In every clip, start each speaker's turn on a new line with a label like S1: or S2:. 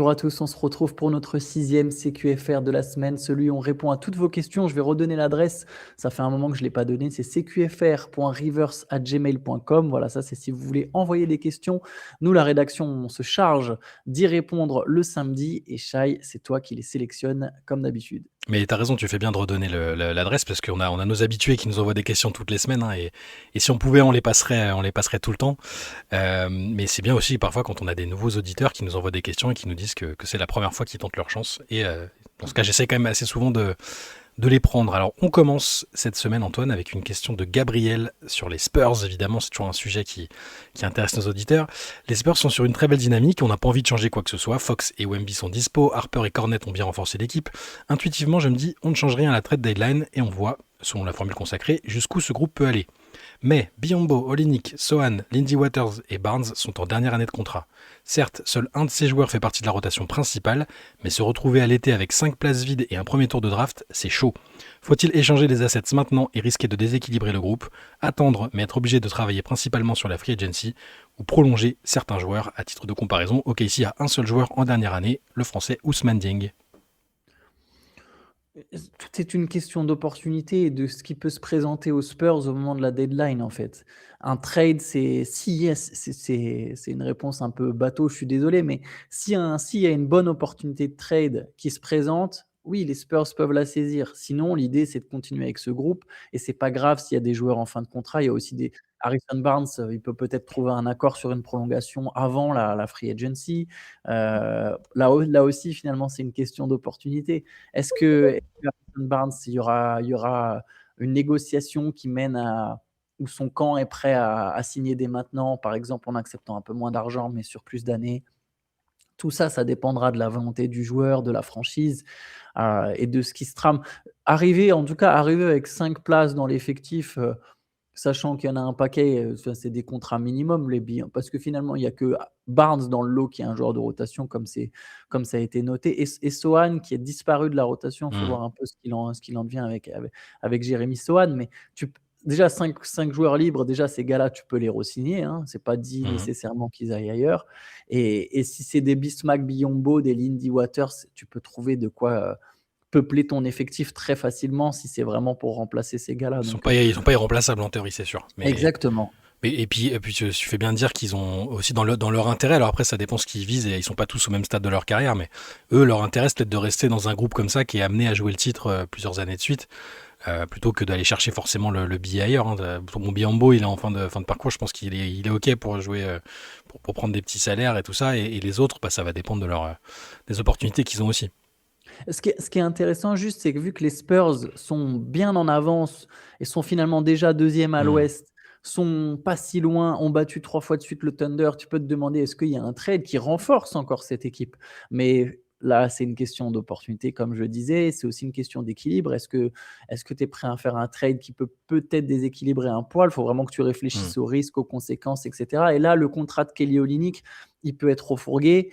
S1: Bonjour à tous, on se retrouve pour notre 6e CQFR de la semaine, celui où on répond à toutes vos questions. Je vais redonner l'adresse, ça fait un moment que je ne l'ai pas donné, c'est cqfr.rivers@gmail.com. Voilà, ça c'est si vous voulez envoyer des questions. Nous, la rédaction, on se charge d'y répondre le samedi et Shai, c'est toi qui les sélectionnes comme d'habitude.
S2: Mais t'as raison, tu fais bien de redonner l'adresse parce qu'on a nos habitués qui nous envoient des questions toutes les semaines, hein, et si on pouvait, on les passerait tout le temps. Mais c'est bien aussi parfois quand on a des nouveaux auditeurs qui nous envoient des questions et qui nous disent que c'est la première fois qu'ils tentent leur chance. Et dans ce cas, j'essaie quand même assez souvent de les prendre. Alors, on commence cette semaine, Antoine, avec une question de Gabriel sur les Spurs. Évidemment, c'est toujours un sujet qui intéresse nos auditeurs. Les Spurs sont sur une très belle dynamique. On n'a pas envie de changer quoi que ce soit. Fox et Wemby sont dispo. Harper et Cornet ont bien renforcé l'équipe. Intuitivement, je me dis, on ne change rien à la trade deadline et on voit, selon la formule consacrée, jusqu'où ce groupe peut aller. Mais Biyombo, Olynyk, Sohan, Lindy Waters et Barnes sont en dernière année de contrat. Certes, seul un de ces joueurs fait partie de la rotation principale, mais se retrouver à l'été avec 5 places vides et un premier tour de draft, c'est chaud. Faut-il échanger les assets maintenant et risquer de déséquilibrer le groupe, attendre mais être obligé de travailler principalement sur la free agency, ou prolonger certains joueurs? À titre de comparaison, OKC a un seul joueur en dernière année, le français Ousmane Dieng.
S1: Tout est une question d'opportunité et de ce qui peut se présenter aux Spurs au moment de la deadline, en fait. Un trade, c'est si yes, c'est une réponse un peu bateau, je suis désolé, mais s'il y a une bonne opportunité de trade qui se présente, oui, les Spurs peuvent la saisir. Sinon, l'idée, c'est de continuer avec ce groupe et c'est pas grave s'il y a des joueurs en fin de contrat. Il y a aussi des Harrison Barnes, il peut peut-être trouver un accord sur une prolongation avant la free agency. Là aussi, finalement, c'est une question d'opportunité. Est-ce que Harrison Barnes, il y aura une négociation qui mène à où son camp est prêt à signer dès maintenant, par exemple en acceptant un peu moins d'argent, mais sur plus d'années? Tout ça, ça dépendra de la volonté du joueur, de la franchise, et de ce qui se trame. Arriver avec 5 places dans l'effectif, sachant qu'il y en a un paquet, ça c'est des contrats minimum les billes, parce que finalement il y a que Barnes dans le lot qui est un joueur de rotation comme ça a été noté et Sohan qui est disparu de la rotation. Il faut
S2: Hmm.
S1: voir un peu ce qu'il en devient avec Jérémy Sohan, mais tu p déjà cinq joueurs libres, déjà ces gars-là, tu peux les re-signer, hein. C'est pas dit
S2: Mhm.
S1: nécessairement qu'ils aillent ailleurs et si c'est des Bismack Biyombo, des Lindy Waters, tu peux trouver de quoi, peupler ton effectif très facilement si c'est vraiment pour remplacer ces gars-là, donc
S2: Ils sont pas irremplaçables en théorie, c'est sûr.
S1: exactement.
S2: Et puis tu fais bien de dire qu'ils ont aussi dans leur intérêt, alors après ça dépend ce qu'ils visent et ils sont pas tous au même stade de leur carrière, mais eux, leur intérêt c'est peut-être de rester dans un groupe comme ça qui est amené à jouer le titre plusieurs années de suite, plutôt que d'aller chercher forcément le billet ailleurs. Hein. Mon Biambo, il est en fin de parcours, je pense qu'il est OK pour jouer, pour prendre des petits salaires et tout ça, et les autres, bah, ça va dépendre des opportunités qu'ils ont aussi.
S1: Ce qui est intéressant juste, c'est que vu que les Spurs sont bien en avance et sont finalement déjà 2e à
S2: Hmm.
S1: l'ouest, sont pas si loin, ont battu 3 fois de suite le Thunder, tu peux te demander est-ce qu'il y a un trade qui renforce encore cette équipe? Mais là, c'est une question d'opportunité comme je disais, c'est aussi une question d'équilibre. Est-ce que tu es prêt à faire un trade qui peut peut-être déséquilibrer un poil? Il faut vraiment que tu
S2: Hmm.
S1: réfléchisses aux risques, aux conséquences et cetera et là, le contrat de Kelly Olynyk, il peut être refourgué.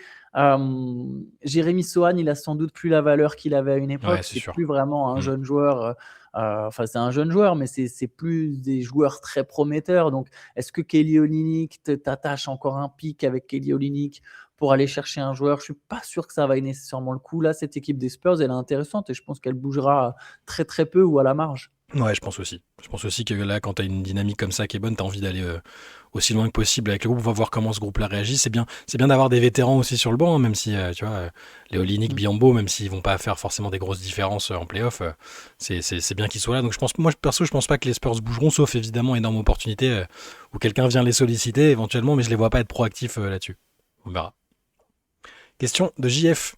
S1: Jérémy Sohan, il a sans doute plus la valeur qu'il avait à une
S2: Ouais,
S1: époque.
S2: c'est
S1: C'est
S2: sûr.
S1: plus vraiment un
S2: Hmm.
S1: jeune joueur. Enfin, c'est un jeune joueur, mais c'est plus des joueurs très prometteurs. Donc, est-ce que Kelly Olynyk t'attache encore un pic avec Kelly Olynyk pour aller chercher un joueur? Je suis pas sûr que ça vaille nécessairement le coup. Là, cette équipe des Spurs, elle est intéressante et je pense qu'elle bougera très très peu ou à la marge.
S2: Ouais, je pense aussi. Je pense aussi que là, quand tu as une dynamique comme ça qui est bonne, tu as envie d'aller aussi loin que possible avec le groupe. On va voir comment ce groupe-là réagit. C'est bien d'avoir des vétérans aussi sur le banc, hein, même si, tu vois, les Olynyk,
S1: Mm.
S2: Biombo, même s'ils vont pas faire forcément des grosses différences en playoff, c'est bien qu'ils soient là. Donc, moi, perso, je pense pas que les Spurs bougeront, sauf évidemment énorme opportunité où quelqu'un vient les solliciter éventuellement, mais je les vois pas être proactifs là-dessus. On verra. Question de JF.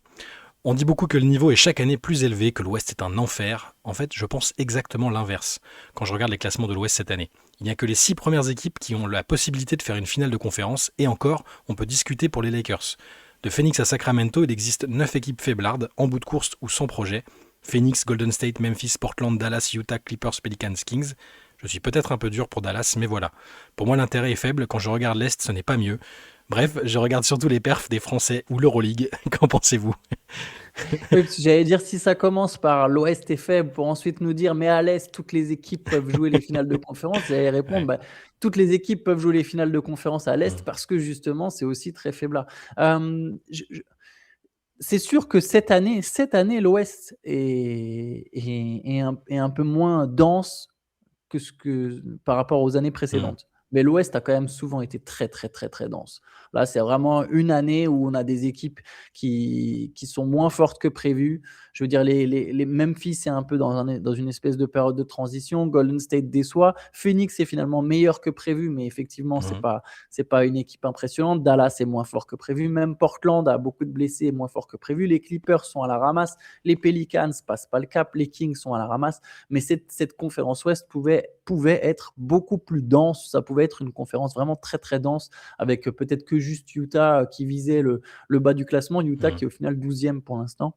S2: On dit beaucoup que le niveau est chaque année plus élevé, que l'Ouest est un enfer. En fait, je pense exactement l'inverse quand je regarde les classements de l'Ouest cette année. Il n'y a que les 6 premières équipes qui ont la possibilité de faire une finale de conférence, et encore, on peut discuter pour les Lakers. De Phoenix à Sacramento, il existe 9 équipes faiblardes, en bout de course ou sans projet. Phoenix, Golden State, Memphis, Portland, Dallas, Utah, Clippers, Pelicans, Kings. Je suis peut-être un peu dur pour Dallas, mais voilà. Pour moi, l'intérêt est faible. Quand je regarde l'Est, ce n'est pas mieux. Bref, je regarde surtout les perfs des Français ou l'Euroleague. Qu'en pensez-vous?
S1: Oui, parce que j'allais dire, si ça commence par l'Ouest est faible pour ensuite nous dire, mais à l'Est, toutes les équipes peuvent jouer les finales de conférence, j'allais répondre,
S2: Ouais.
S1: bah, toutes les équipes peuvent jouer les finales de conférence à l'Est
S2: Mm.
S1: parce que justement, c'est aussi très faible là. Euh, je- je- C'est sûr que cette année, l'Ouest est un peu moins dense que par rapport aux années
S2: Mmh.
S1: précédentes. Mais l'Ouest a quand même souvent été très, très, très, très dense. Là, c'est vraiment une année où on a des équipes qui sont moins fortes que prévu. Je veux dire, les Memphis est un peu dans une espèce de période de transition. Golden State déçoit. Phoenix est finalement meilleur que prévu, mais effectivement, c'est
S2: Mmh.
S1: pas c'est pas une équipe impressionnante. Dallas est moins fort que prévu. Même Portland a beaucoup de blessés, est moins fort que prévu. Les Clippers sont à la ramasse. Les Pelicans passent pas le cap. Les Kings sont à la ramasse. Mais cette conférence Ouest pouvait être beaucoup plus dense. Ça pouvait être une conférence vraiment très, très dense avec peut-être que juste Utah qui visait le bas du classement. Utah
S2: Mmh.
S1: qui est au final 12e pour l'instant.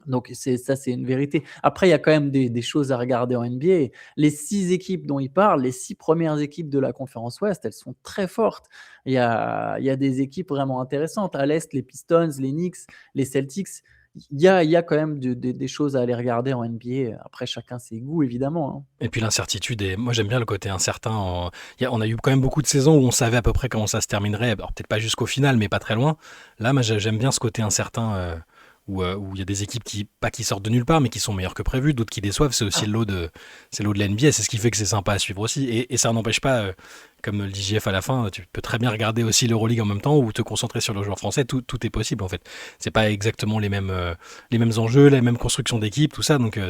S1: Donc c'est une vérité. Après, il y a quand même des choses à regarder en NBA. Les 6 équipes dont il parle, les 6 premières équipes de la conférence Ouest, elles sont très fortes. Il y a des équipes vraiment intéressantes. À l'Est, les Pistons, les Knicks, les Celtics. Il y a quand même des choses à aller regarder en NBA. Après, chacun ses goûts, évidemment, hein.
S2: Et puis l'incertitude, et moi j'aime bien le côté incertain. On a eu quand même beaucoup de saisons où on savait à peu près comment ça se terminerait. Alors peut-être pas jusqu'au final, mais pas très loin. Là, moi j'aime bien ce côté incertain où il y a des équipes pas qui sortent de nulle part, mais qui sont meilleures que prévu, d'autres qui déçoivent. C'est aussi c'est le lot de la NBA. C'est ce qui fait que c'est sympa à suivre aussi. Et ça n'empêche pas, comme le dit JF à la fin, tu peux très bien regarder aussi l'Euroleague en même temps ou te concentrer sur le joueur français. Tout est possible en fait. C'est pas exactement les mêmes enjeux, les mêmes constructions d'équipe, tout ça. Donc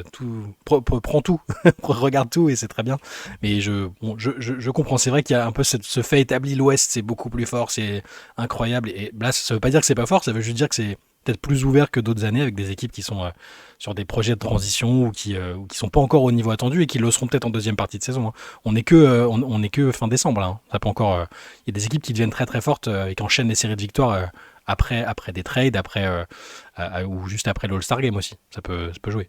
S2: prends tout, regarde tout et c'est très bien. Mais je comprends. C'est vrai qu'il y a un peu ce fait établi. L'Ouest, c'est beaucoup plus fort, c'est incroyable. Et là, ça veut pas dire que c'est pas fort, ça veut juste dire que c'est peut-être plus ouvert que d'autres années avec des équipes qui sont sur des projets de transition ou qui sont pas encore au niveau attendu et qui le seront peut-être en deuxième partie de saison, hein. On est que fin décembre là, hein. Ça peut encore. Il y a des équipes qui deviennent très très fortes et qui enchaînent des séries de victoires après des trades, ou juste après l'All-Star Game aussi. Ça peut jouer.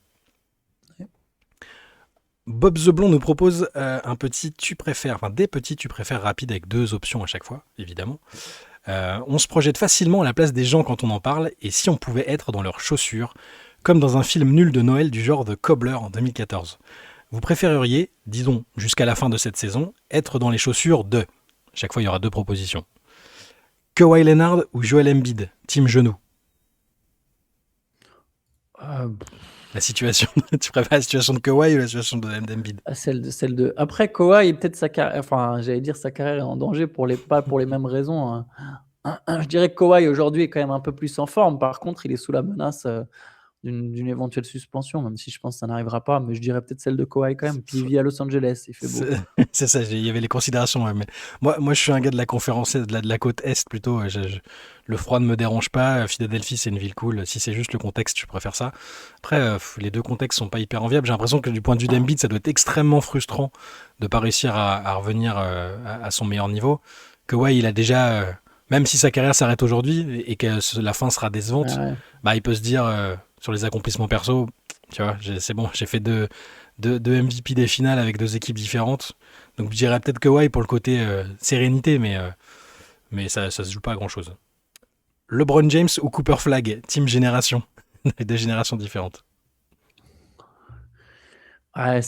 S2: Bob the Blond nous propose un petit tu préfères, enfin des petits tu préfères rapides avec 2 options à chaque fois, évidemment. On se projette facilement à la place des gens quand on en parle, et si on pouvait être dans leurs chaussures, comme dans un film nul de Noël du genre The Cobbler en 2014. Vous préféreriez, disons jusqu'à la fin de cette saison, être dans les chaussures de... Chaque fois, il y aura 2 propositions. Kawhi Leonard ou Joel Embiid, team genou.
S1: Euh,
S2: La situation, tu préfères la situation de Kawhi ou la situation d'Embiid?
S1: celle de. Après, Kawhi, peut-être sa carrière, enfin, j'allais dire sa carrière est en danger pas pour les mêmes raisons, hein. Je dirais que Kawhi aujourd'hui est quand même un peu plus en forme. Par contre, il est sous la menace d'une éventuelle suspension, même si je pense que ça n'arrivera pas. Mais je dirais peut-être celle de Kawhi quand même. Puis il vit à Los Angeles, il fait beau.
S2: C'est c'est ça, il y avait les considérations. Ouais, mais moi, je suis un gars de la conférence, de la côte Est plutôt. Le froid ne me dérange pas. Philadelphie, c'est une ville cool. Si c'est juste le contexte, je préfère ça. Après, les 2 contextes sont pas hyper enviables. J'ai l'impression que du point de vue d'Embiid, ça doit être extrêmement frustrant de pas réussir à revenir à son meilleur niveau. Que ouais, il a déjà, même si sa carrière s'arrête aujourd'hui et que la fin sera décevante,
S1: Ouais.
S2: bah, il peut se dire sur les accomplissements perso, tu vois, c'est bon, j'ai fait deux MVP des finales avec 2 équipes différentes. Donc je dirais peut-être Kawhi pour le côté sérénité, mais ça se joue pas à grand-chose. LeBron James ou Cooper Flag, team génération. Deux générations différentes.
S1: Ouais,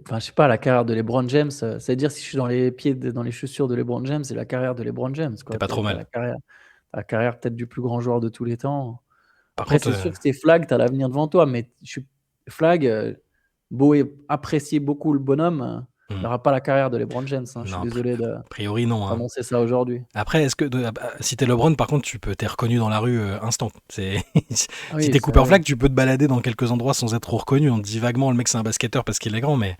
S1: enfin, je sais pas, la carrière de LeBron James, c'est-à-dire si je suis dans les chaussures de LeBron James, c'est la carrière de LeBron James,
S2: T'es
S1: quoi.
S2: pas trop
S1: T'as
S2: mal.
S1: la carrière peut-être du plus grand joueur de tous les temps.
S2: Par
S1: Après,
S2: contre,
S1: c'est sûr que c'est Flag, t'as l'avenir devant toi, mais Flag, beau et apprécier beaucoup le bonhomme, il
S2: hmm,
S1: n'aura pas la carrière de LeBron James, hein. Je suis
S2: non,
S1: désolé
S2: a priori non, hein.
S1: d'annoncer ça aujourd'hui.
S2: Après, si t'es LeBron, par contre, t'es reconnu dans la rue instant.
S1: Ah
S2: Si
S1: oui,
S2: t'es
S1: ça,
S2: Cooper
S1: ouais.
S2: Flag, tu peux te balader dans quelques endroits sans être reconnu. On te dit vaguement le mec c'est un basketteur parce qu'il est grand, mais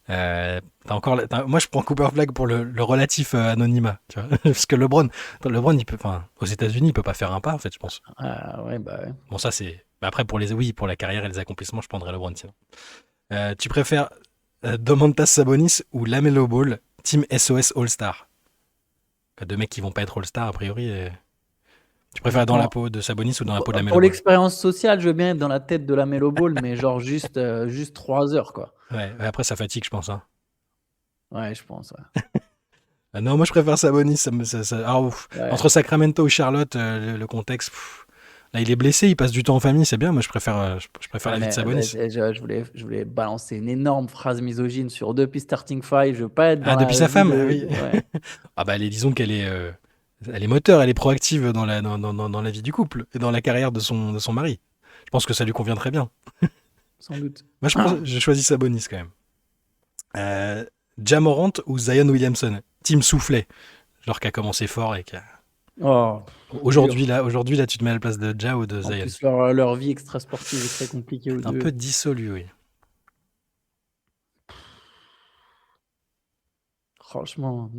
S2: moi je prends Cooper Flag pour le relatif anonymat, tu vois. Parce que LeBron, il peut, enfin, aux États-Unis, il peut pas faire un pas en fait, je pense.
S1: Ah ouais, bah ouais.
S2: Bon, ça c'est. Bah, après oui, pour la carrière et les accomplissements, je prendrais LeBron sinon. Tu préfères Domantas Sabonis ou Lamelo Ball, Team SOS All-Star? 2 mecs qui vont pas être All-Star a priori. Tu préfères être dans la
S1: Bon,
S2: peau de Sabonis ou dans la peau de Lamelo
S1: pour
S2: Ball?
S1: l'expérience sociale, je veux bien être dans la tête de la Melo Ball, mais genre juste 3 heures, quoi.
S2: Ouais, après ça fatigue, je pense, hein.
S1: Ouais, je pense, ouais.
S2: Non, moi je préfère Sabonis.
S1: Ouais.
S2: Entre Sacramento ou Charlotte, le contexte. Là, il est blessé, il passe du temps en famille, c'est bien. Moi, je préfère
S1: Ouais,
S2: la vie de
S1: mais
S2: Sabonis.
S1: je voulais balancer une énorme phrase misogyne sur depuis Starting Five. Je veux pas être dans
S2: Ah, depuis
S1: la
S2: sa
S1: vie
S2: femme,
S1: de.
S2: oui.
S1: Ouais.
S2: Ah bah, disons qu'elle est Elle est moteur, elle est proactive dans la vie du couple et dans la carrière de son mari. Je pense que ça lui convient très bien.
S1: sans doute.
S2: Moi, je choisis Sabonis quand même. Ja Morant ou Zion Williamson? Team soufflet. Genre qui a commencé fort et qui a...
S1: Oh,
S2: Aujourd'hui
S1: dur.
S2: là, aujourd'hui là, tu te mets à la place de Ja ou de
S1: En
S2: Zion?
S1: plus, leur vie extrasportive est très compliquée aux
S2: Un peu
S1: deux.
S2: dissolu, oui.
S1: Franchement,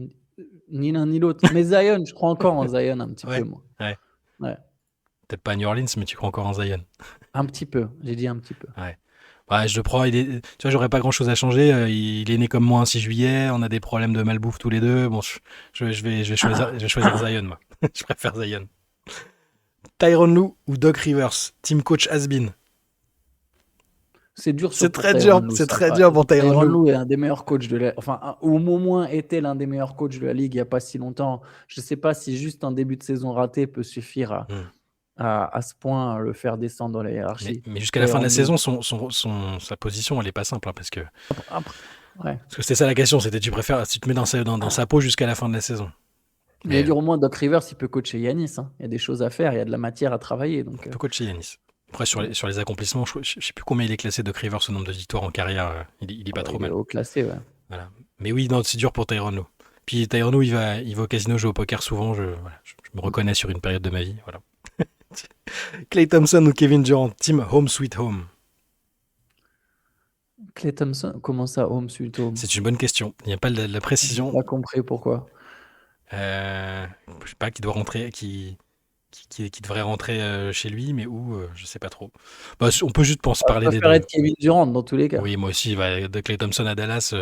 S1: ni l'un ni l'autre. Mais Zion, je crois encore en Zion un petit peu,
S2: Ouais,
S1: moi.
S2: ouais.
S1: Ouais,
S2: Peut-être pas à New Orleans, mais tu crois encore en Zion.
S1: un petit peu. J'ai dit un petit peu.
S2: Ouais. Ouais, je le prends. Tu vois, j'aurais pas grand chose à changer. Il est né comme moi un 6 juillet. On a des problèmes de malbouffe tous les deux. Bon, je vais choisir Zion, moi. Je préfère Zion. Tyronn Lue ou Doc Rivers? Team coach has-been.
S1: C'est dur
S2: C'est
S1: pour
S2: très
S1: Tyronn
S2: dur.
S1: Lue,
S2: C'est
S1: ça.
S2: très dur pour Tyronn
S1: Tyronn
S2: Lue.
S1: Lue est un des meilleurs coachs de la... Enfin, au moins était l'un des meilleurs coachs de la Ligue il n'y a pas si longtemps. Je ne sais pas si juste un début de saison raté peut suffire
S2: Hmm.
S1: à ce point le faire descendre dans la hiérarchie.
S2: Mais jusqu'à la fin de la
S1: Tyronn Lue.
S2: saison, sa position, elle est pas simple. Hein,
S1: Ouais.
S2: parce que c'était ça la question. C'était tu préfères, si tu te mets dans sa peau jusqu'à la fin de la saison.
S1: Mais je veux
S2: Mais
S1: dire, au moins, Doc Rivers, il peut coacher Yanis. Hein. Il y a des choses à faire, il y a de la matière à travailler.
S2: on
S1: Donc,
S2: peut coacher Yanis. Après,
S1: ouais.
S2: sur les accomplissements, je sais plus combien il est classé de Rivers au nombre de victoires en carrière. Il est pas trop
S1: Il est
S2: mal.
S1: haut classé, ouais.
S2: Voilà. Mais oui, non, c'est dur pour Tyronn Lue. Puis Tyronn Lue, il va au casino jouer au poker souvent. Voilà, je me reconnais sur une période de ma vie. Voilà. Klay Thompson ou Kevin Durant? Team Home Sweet Home.
S1: Klay Thompson, comment ça, home sweet home?
S2: C'est une bonne question. Il n'y a pas de la
S1: J'ai
S2: précision.
S1: pas compris pourquoi.
S2: Je sais pas, qui doit rentrer, qui devrait rentrer chez lui, mais où, je sais pas trop. Bah, on peut juste
S1: Je
S2: parler des
S1: préfère
S2: deux.
S1: être Kevin Durant dans tous les cas.
S2: Oui, moi aussi, de Klay Thompson à Dallas.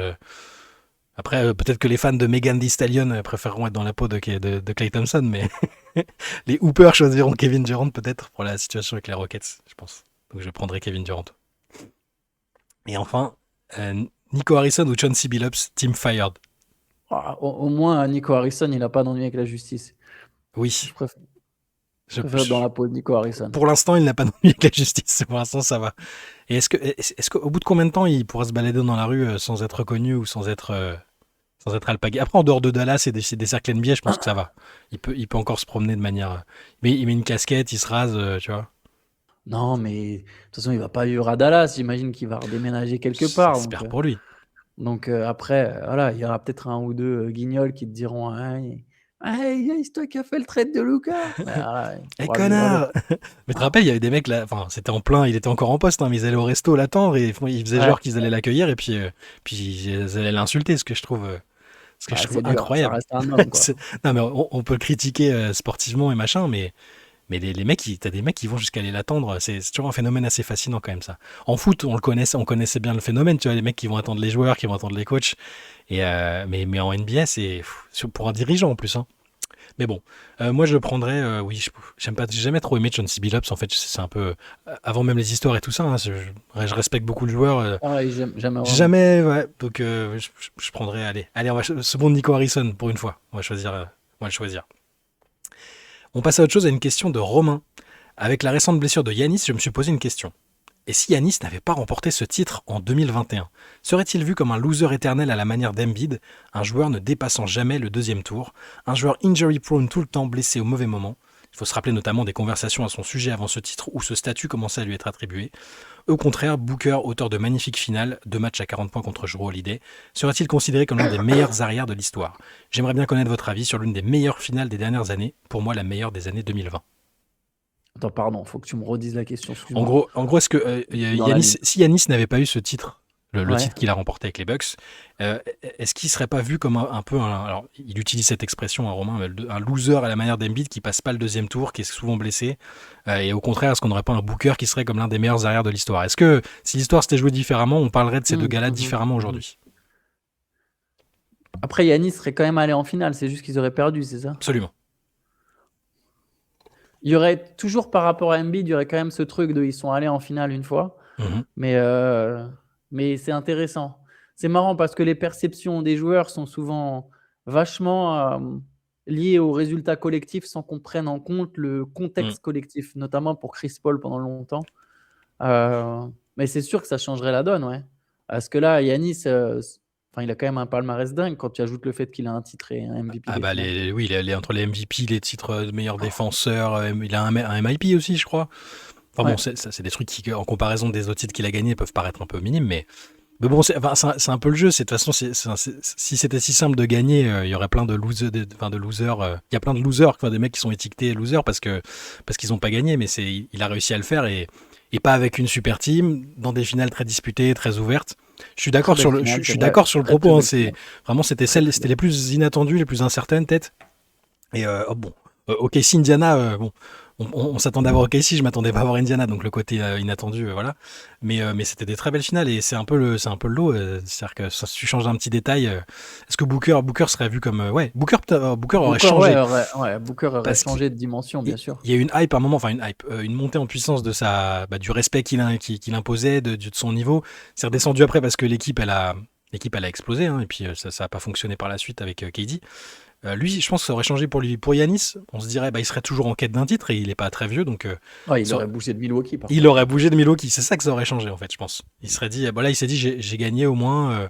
S2: Après, peut-être que les fans de Megan Thee Stallion préféreront être dans la peau de Klay Thompson, mais les Hoopers choisiront Kevin Durant peut-être pour la situation avec les Rockets, je pense. Donc je prendrai Kevin Durant. Et enfin, Nico Harrison ou Chauncey Billups, Team Fired?
S1: Au moins, Nico Harrison, il n'a pas d'ennui avec la justice.
S2: Oui.
S1: Je préfère,
S2: Je-
S1: être dans la peau de Nico Harrison.
S2: pour l'instant, il n'a pas d'ennui avec la justice. Pour l'instant, ça va. Et est-ce qu'au bout de combien de temps il pourra se balader dans la rue sans être reconnu ou sans être alpagué? Après, en dehors de Dallas et des cercles NBA, je pense que ça va. Il peut encore se promener de manière. Mais il met une casquette, il se rase, tu vois.
S1: Non, mais de toute façon, il va pas vivre à Dallas. J'imagine qu'il va redéménager quelque part. Donc,
S2: J'espère pour lui.
S1: après, voilà, il y aura peut-être un ou deux guignols qui te diront hey, c'est toi qui as fait le trade de Luka. Mais voilà, il
S2: Eh
S1: pourra vivre avec.
S2: connard! Mais tu te rappelles, il y avait des mecs là, enfin, c'était en plein, il était encore en poste, hein, mais ils allaient au resto l'attendre et ils faisaient
S1: Ouais,
S2: genre qu'ils allaient l'accueillir et puis ils allaient l'insulter, ce que je trouve
S1: c'est dur. Ça
S2: incroyable.
S1: reste un homme, quoi.
S2: Non, mais on peut le critiquer sportivement et machin, mais les mecs, t'as des mecs qui vont jusqu'à aller l'attendre. C'est toujours un phénomène assez fascinant quand même ça. En foot, on connaissait bien le phénomène, tu vois, les mecs qui vont attendre les joueurs, qui vont attendre les coachs. Mais en NBA, pour un dirigeant en plus. Hein. Mais bon, moi je prendrais, oui, j'aime pas, j'ai jamais trop aimé Chauncey Billups. En fait, c'est un peu avant même les histoires et tout ça. Hein, je respecte beaucoup le joueur.
S1: Pareil, j'aime vraiment.
S2: Jamais, ouais. Donc je prendrais, allez, on va second Nico Harrison pour une fois. On va le choisir. On passe à autre chose, à une question de Romain. Avec la récente blessure de Yanis, je me suis posé une question. Et si Yanis n'avait pas remporté ce titre en 2021, serait-il vu comme un loser éternel à la manière d'Embiid, un joueur ne dépassant jamais le deuxième tour, un joueur injury prone tout le temps blessé au mauvais moment? Il faut se rappeler notamment des conversations à son sujet avant ce titre où ce statut commençait à lui être attribué. Au contraire, Booker, auteur de magnifiques finales, 2 matchs à 40 points contre Jrue Holiday, serait-il considéré comme l'un des meilleurs arrières de l'histoire? J'aimerais bien connaître votre avis sur l'une des meilleures finales des dernières années, pour moi la meilleure des années 2020.
S1: Attends, pardon, faut que tu me redises la question, excuse-moi.
S2: En gros, est-ce que
S1: Dans la ligne.
S2: si Yanis n'avait pas eu ce titre, le
S1: Ouais.
S2: titre qu'il a remporté avec les Bucks, est-ce qu'il serait pas vu comme un peu alors il utilise cette expression, Romain, un loser à la manière d'Embiid qui passe pas le deuxième tour, qui est souvent blessé, et au contraire, est-ce qu'on n'aurait pas un Booker qui serait comme l'un des meilleurs arrières de l'histoire? Est-ce que si l'histoire s'était jouée différemment, on parlerait de ces deux gars-là différemment aujourd'hui?
S1: Après, Yanis serait quand même allé en finale, c'est juste qu'ils auraient perdu, c'est ça?
S2: Absolument.
S1: Il y aurait toujours par rapport à Embiid, il y aurait quand même ce truc de ils sont allés en finale une fois,
S2: Mhm.
S1: mais c'est intéressant. C'est marrant parce que les perceptions des joueurs sont souvent vachement liées aux résultats collectifs sans qu'on prenne en compte le contexte collectif, notamment pour Chris Paul pendant longtemps. Mais c'est sûr que ça changerait la donne, ouais. Parce que là, Yanis, Enfin, il a quand même un palmarès dingue quand tu ajoutes le fait qu'il a un titre et un MVP
S2: Ah
S1: des
S2: bah
S1: finales.
S2: oui, il est entre les MVP, les titres de meilleur défenseur, il a un MIP aussi, je crois. Enfin bon,
S1: Ouais,
S2: c'est des trucs qui, en comparaison des autres titres qu'il a gagnés, peuvent paraître un peu minimes, mais bon, c'est un peu le jeu. De toute façon, si c'était si simple de gagner, il y aurait plein de losers, de losers. Il y a plein de losers, enfin, des mecs qui sont étiquetés losers parce qu'ils n'ont pas gagné, mais il a réussi à le faire et pas avec une super team, dans des finales très disputées, très ouvertes. Je suis
S1: très
S2: d'accord
S1: belle
S2: sur
S1: finale,
S2: je
S1: c'est
S2: suis
S1: vrai.
S2: d'accord sur le
S1: Très très
S2: propos. Hein,
S1: belle finale.
S2: vraiment,
S1: Très très
S2: c'était
S1: belle.
S2: les plus inattendues, les plus incertaines, peut-être. Et bon, OKC Indiana, bon, on s'attendait à voir OKC, je m'attendais pas à voir Indiana, donc le côté inattendu, voilà. Mais c'était des très belles finales et c'est un peu le lot. C'est-à-dire que si tu changes un petit détail, est-ce que Booker serait vu comme ouais, Booker aurait
S1: Booker, ouais,
S2: changé
S1: Booker aurait
S2: parce qu'il
S1: changé de dimension, bien sûr.
S2: y a eu une hype à un moment, enfin une hype, une montée en puissance de du respect qu'il imposait, de son niveau. C'est redescendu après parce que l'équipe elle a explosé, hein, et puis ça a pas fonctionné par la suite avec KD. Lui, je pense que ça aurait changé pour lui. Pour Yanis, on se dirait, bah, il serait toujours en quête d'un titre et il est pas très vieux, donc
S1: Ouais, il aurait bougé de Milwaukee, par
S2: il
S1: contre.
S2: aurait bougé de Milwaukee. C'est ça que ça aurait changé, en fait, je pense. Il serait dit, bah là, il s'est dit, j'ai gagné au moins,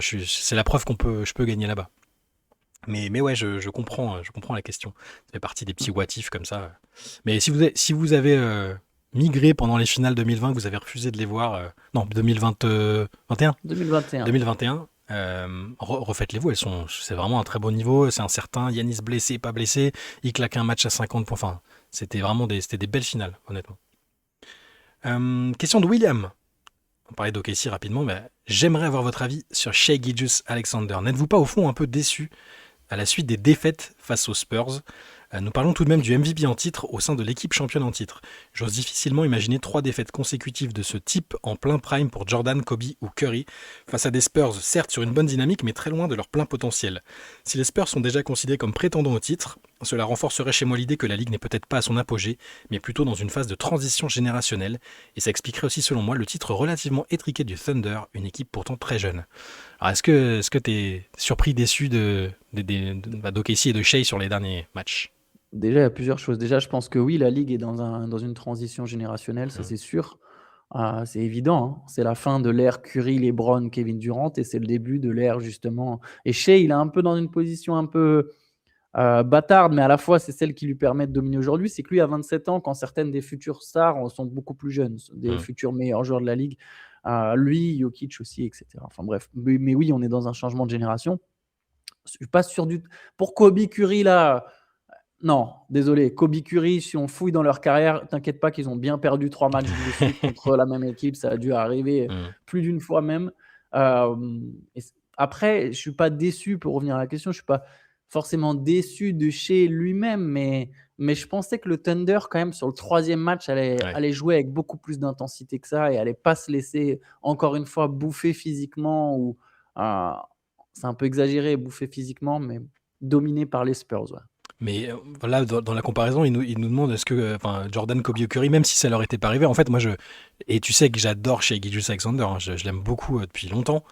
S2: c'est la preuve je peux gagner là-bas. Mais ouais, je comprends la question. Ça fait partie des petits what if comme ça. Mais si vous avez migré pendant les finales 2020, que vous avez refusé de les voir, non, 2021,
S1: 2021.
S2: 2021, refaites-les vous, c'est vraiment un très beau niveau, c'est incertain, Yanis blessé, pas blessé, il claque un match à 50 points, enfin, c'était des belles finales, honnêtement. Question de William, on parlait d'OKC rapidement, mais j'aimerais avoir votre avis sur Shai Gilgeous-Alexander. N'êtes-vous pas au fond un peu déçu à la suite des défaites face aux Spurs? Nous parlons tout de même du MVP en titre au sein de l'équipe championne en titre. J'ose difficilement imaginer 3 défaites consécutives de ce type en plein prime pour Jordan, Kobe ou Curry, face à des Spurs certes sur une bonne dynamique mais très loin de leur plein potentiel. Si les Spurs sont déjà considérés comme prétendants au titre, cela renforcerait chez moi l'idée que la ligue n'est peut-être pas à son apogée, mais plutôt dans une phase de transition générationnelle, et ça expliquerait aussi selon moi le titre relativement étriqué du Thunder, une équipe pourtant très jeune. Alors est-ce que t'es surpris, déçu d'OKC et de Shai sur les derniers matchs?
S1: Déjà, il y a plusieurs choses. Déjà, je pense que oui, la ligue est dans une transition générationnelle, ça
S2: Mmh.
S1: c'est sûr. C'est évident, hein. C'est la fin de l'ère Curry, LeBron, Kevin Durant et c'est le début de l'ère justement et Shai, il est un peu dans une position un peu, bâtarde, mais à la fois, c'est celle qui lui permet de dominer aujourd'hui. C'est que lui, à 27 ans, quand certaines des futures stars sont beaucoup plus jeunes, des
S2: Mmh.
S1: futurs meilleurs joueurs de la ligue, lui, Jokic aussi et cetera. Enfin bref, mais oui, on est dans un changement de génération. Je suis pas sûr du pour Kobe, Curry là, non, désolé. Kobe, Curry, si on fouille dans leur carrière, t'inquiète pas qu'ils ont bien perdu 3 matchs de suite contre la même équipe. Ça a dû arriver
S2: Mmh.
S1: plus d'une fois même. Et après, je suis pas déçu pour revenir à la question, je suis pas forcément déçu de chez lui-même, mais je pensais que le Thunder quand même sur le troisième match
S2: Ouais.
S1: allait jouer avec beaucoup plus d'intensité que ça et allait pas se laisser encore une fois bouffer physiquement ou, heu, c'est un peu exagéré bouffer physiquement, mais dominé par les Spurs, ouais.
S2: Mais voilà, dans la comparaison, il nous demande est-ce que enfin, Jordan, Kobe ou Curry, même si ça leur était pas arrivé, en fait, et tu sais que j'adore chez Gilgeous-Alexander, hein, je l'aime beaucoup depuis longtemps.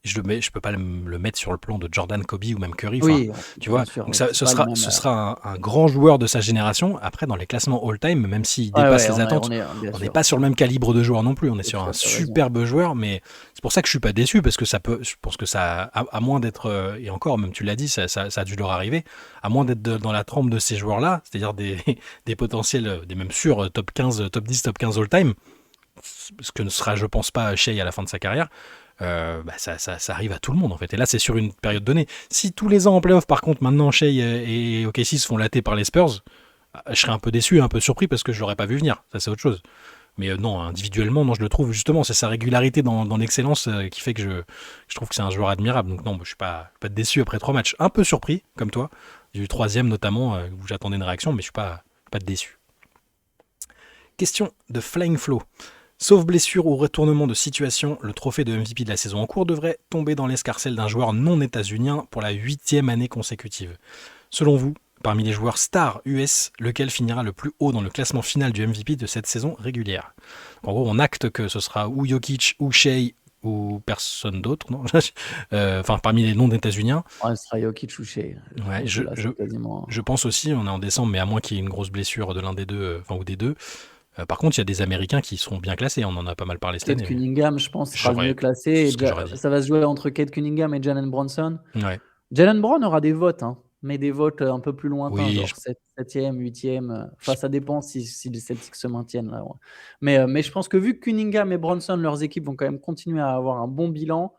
S2: Je peux pas le mettre sur le plan de Jordan, Kobe ou même Curry. Enfin,
S1: Oui,
S2: tu
S1: bien
S2: vois.
S1: sûr,
S2: Donc
S1: c'est pas le même,
S2: ce sera un grand joueur de sa génération. Après, dans les classements all-time, même s'il
S1: ouais,
S2: dépasse
S1: ouais,
S2: les attentes,
S1: bien
S2: on n'est
S1: sûr,
S2: pas sur le même calibre de joueur non plus. On est
S1: tu as
S2: sur
S1: tout
S2: un
S1: à fait raison.
S2: superbe joueur, mais c'est pour ça que je suis pas déçu parce que je pense que ça, à moins d'être, et encore, même tu l'as dit, ça a dû leur arriver, à moins d'être dans la trempe de ces joueurs-là, c'est-à-dire des potentiels, des même sûrs top 15, top 10, top 15 all-time, ce que ne sera, je pense pas, Shea à la fin de sa carrière. Bah ça arrive à tout le monde en fait. Et là, c'est sur une période donnée. Si tous les ans en playoff, par contre, maintenant Shea et OKC se font latter par les Spurs, je serais un peu déçu, un peu surpris parce que je l'aurais pas vu venir. Ça, c'est autre chose. Mais non, individuellement, non, je le trouve justement, c'est sa régularité dans l'excellence qui fait que je trouve que c'est un joueur admirable. Donc non, je suis pas déçu après 3 matchs. Un peu surpris, comme toi, du troisième notamment, où j'attendais une réaction, mais je suis pas déçu. Question de Flying Flow. Sauf blessure ou retournement de situation, le trophée de MVP de la saison en cours devrait tomber dans l'escarcelle d'un joueur non états-unien pour la 8e année consécutive. Selon vous, parmi les joueurs stars US, lequel finira le plus haut dans le classement final du MVP de cette saison régulière? En gros, on acte que ce sera ou Jokic, ou Shea, ou personne d'autre, non? Enfin, parmi les non-états-uniens.
S1: Ouais, ce sera Jokic ou Shai. Je
S2: Ouais,
S1: pense que là, c'est quasiment
S2: je pense aussi, on est en décembre, mais à moins qu'il y ait une grosse blessure de l'un des deux, enfin, ou des deux. Par contre, il y a des Américains qui sont bien classés. On en a pas mal parlé cette
S1: Kate
S2: année. Mais
S1: Cunningham, je pense, sera le mieux
S2: j'aurais,
S1: classé.
S2: c'est
S1: Et
S2: ce que j'aurais dit.
S1: ça va se jouer entre Kate Cunningham et Jalen Brunson.
S2: Ouais.
S1: Jalen Brown aura des votes, hein, mais des votes un peu plus lointains,
S2: Oui,
S1: genre 7e, 8e.
S2: je-
S1: Enfin, ça dépend si les Celtics se maintiennent là. Ouais. Mais je pense que vu que Cunningham et Brunson, leurs équipes vont quand même continuer à avoir un bon bilan,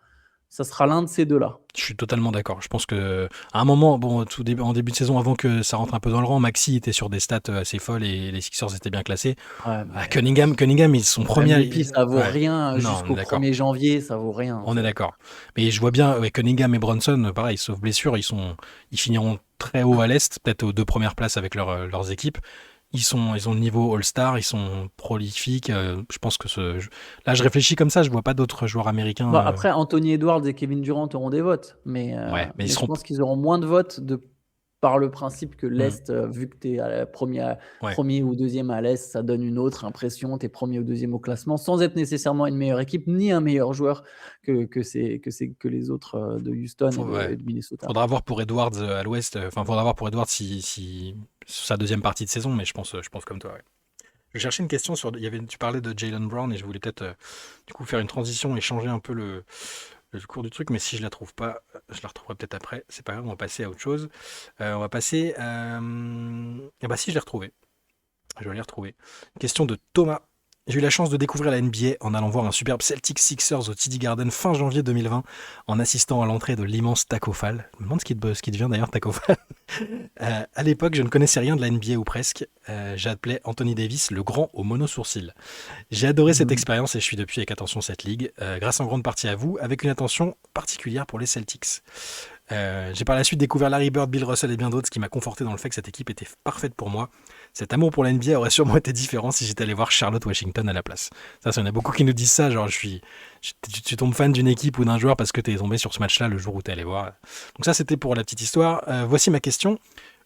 S1: ça sera l'un de ces deux-là.
S2: je suis totalement d'accord. Je pense que à un moment, bon, en début de saison, avant que ça rentre un peu dans le rang, Maxi était sur des stats assez folles et les Sixers étaient bien classés.
S1: Ouais,
S2: Ah,
S1: mais
S2: Cunningham, ils sont
S1: le
S2: premiers.
S1: MVP, ça vaut
S2: Ouais.
S1: rien
S2: Non, on est
S1: jusqu'au
S2: d'accord.
S1: 1er janvier, ça vaut rien en
S2: On est
S1: fait.
S2: d'accord. Mais je vois bien, ouais, Cunningham et Brunson, pareil, sauf blessure, ils finiront très haut à l'Est, peut-être aux 2 premières places avec leurs équipes. Ils ont le niveau All-Star, ils sont prolifiques. Je pense que là, je réfléchis comme ça, je vois pas d'autres joueurs américains.
S1: Bon, après, Anthony Edwards et Kevin Durant auront des votes,
S2: Ouais, mais ils
S1: mais je
S2: seront.
S1: pense qu'ils auront moins de votes par le principe que
S2: Hmm,
S1: l'Est, vu que tu es
S2: ouais.
S1: premier ou deuxième à l'Est, ça donne une autre impression. Tu es premier ou deuxième au classement, sans être nécessairement une meilleure équipe, ni un meilleur joueur que les autres de Houston
S2: Ouais.
S1: et de Minnesota.
S2: Faudra voir pour Edwards à l'Ouest. Enfin, faudra voir pour Edwards si sur sa deuxième partie de saison, mais je pense comme toi. Ouais. Je cherchais une question tu parlais de Jaylen Brown et je voulais peut-être du coup faire une transition et changer un peu le cours du truc, mais si je la trouve pas, je la retrouverai peut-être après. C'est pas grave, on va passer à autre chose. On va passer. Ah bah si, je l'ai retrouvé. Je vais les retrouver. Question de Thomas. J'ai eu la chance de découvrir la NBA en allant voir un superbe Celtics Sixers au TD Garden fin janvier 2020 en assistant à l'entrée de l'immense Taco Fall. Je me demande ce qui devient d'ailleurs Taco Fall. À l'époque, je ne connaissais rien de la NBA ou presque. J'appelais Anthony Davis le grand au mono-sourcil. J'ai adoré cette
S1: Mhm.
S2: expérience et je suis depuis avec attention cette ligue, grâce en grande partie à vous, avec une attention particulière pour les Celtics. J'ai par la suite découvert Larry Bird, Bill Russell et bien d'autres, ce qui m'a conforté dans le fait que cette équipe était parfaite pour moi. Cet amour pour la NBA aurait sûrement été différent si j'étais allé voir Charlotte-Washington à la place. Ça, il y en a beaucoup qui nous disent ça, genre tu tombes fan d'une équipe ou d'un joueur parce que t'es tombé sur ce match-là le jour où t'es allé voir. Donc ça, c'était pour la petite histoire. Voici ma question.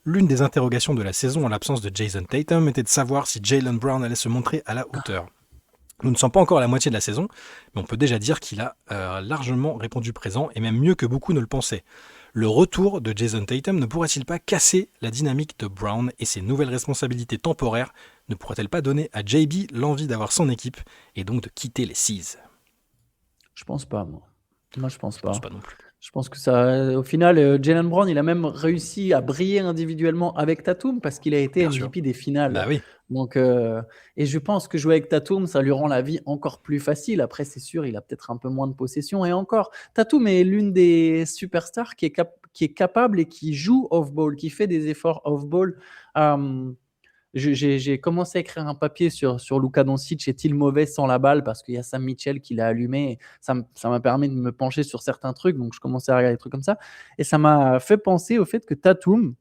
S2: L'une des interrogations de la saison en l'absence de Jason Tatum était de savoir si Jaylen Brown allait se montrer à la hauteur. Nous ne sommes pas encore à la moitié de la saison, mais on peut déjà dire qu'il a largement répondu présent, et même mieux que beaucoup ne le pensaient. Le retour de Jason Tatum ne pourrait-il pas casser la dynamique de Brown et ses nouvelles responsabilités temporaires ne pourrait-elle pas donner à JB l'envie d'avoir son équipe et donc de quitter les Seas?
S1: Je pense pas, moi. Moi, je pense
S2: Je pense
S1: pas.
S2: pas non plus.
S1: Je pense que au final, Jaylen Brown, il a même réussi à briller individuellement avec Tatum parce qu'il a été
S2: Bien sûr.
S1: MVP des
S2: Bah
S1: finales.
S2: oui.
S1: Donc, et je pense que jouer avec Tatum, ça lui rend la vie encore plus facile. Après, c'est sûr, il a peut-être un peu moins de possession. Et encore, Tatum est l'une des superstars qui est capable et qui joue off-ball, qui fait des efforts off-ball. Euh, j'ai commencé à écrire un papier sur Luka Doncic, est-il mauvais sans la balle, parce qu'il y a Sam Mitchell qui l'a allumé. Et ça m'a permis de me pencher sur certains trucs, donc je commençais à regarder des trucs comme ça. Et ça m'a fait penser au fait que Tatum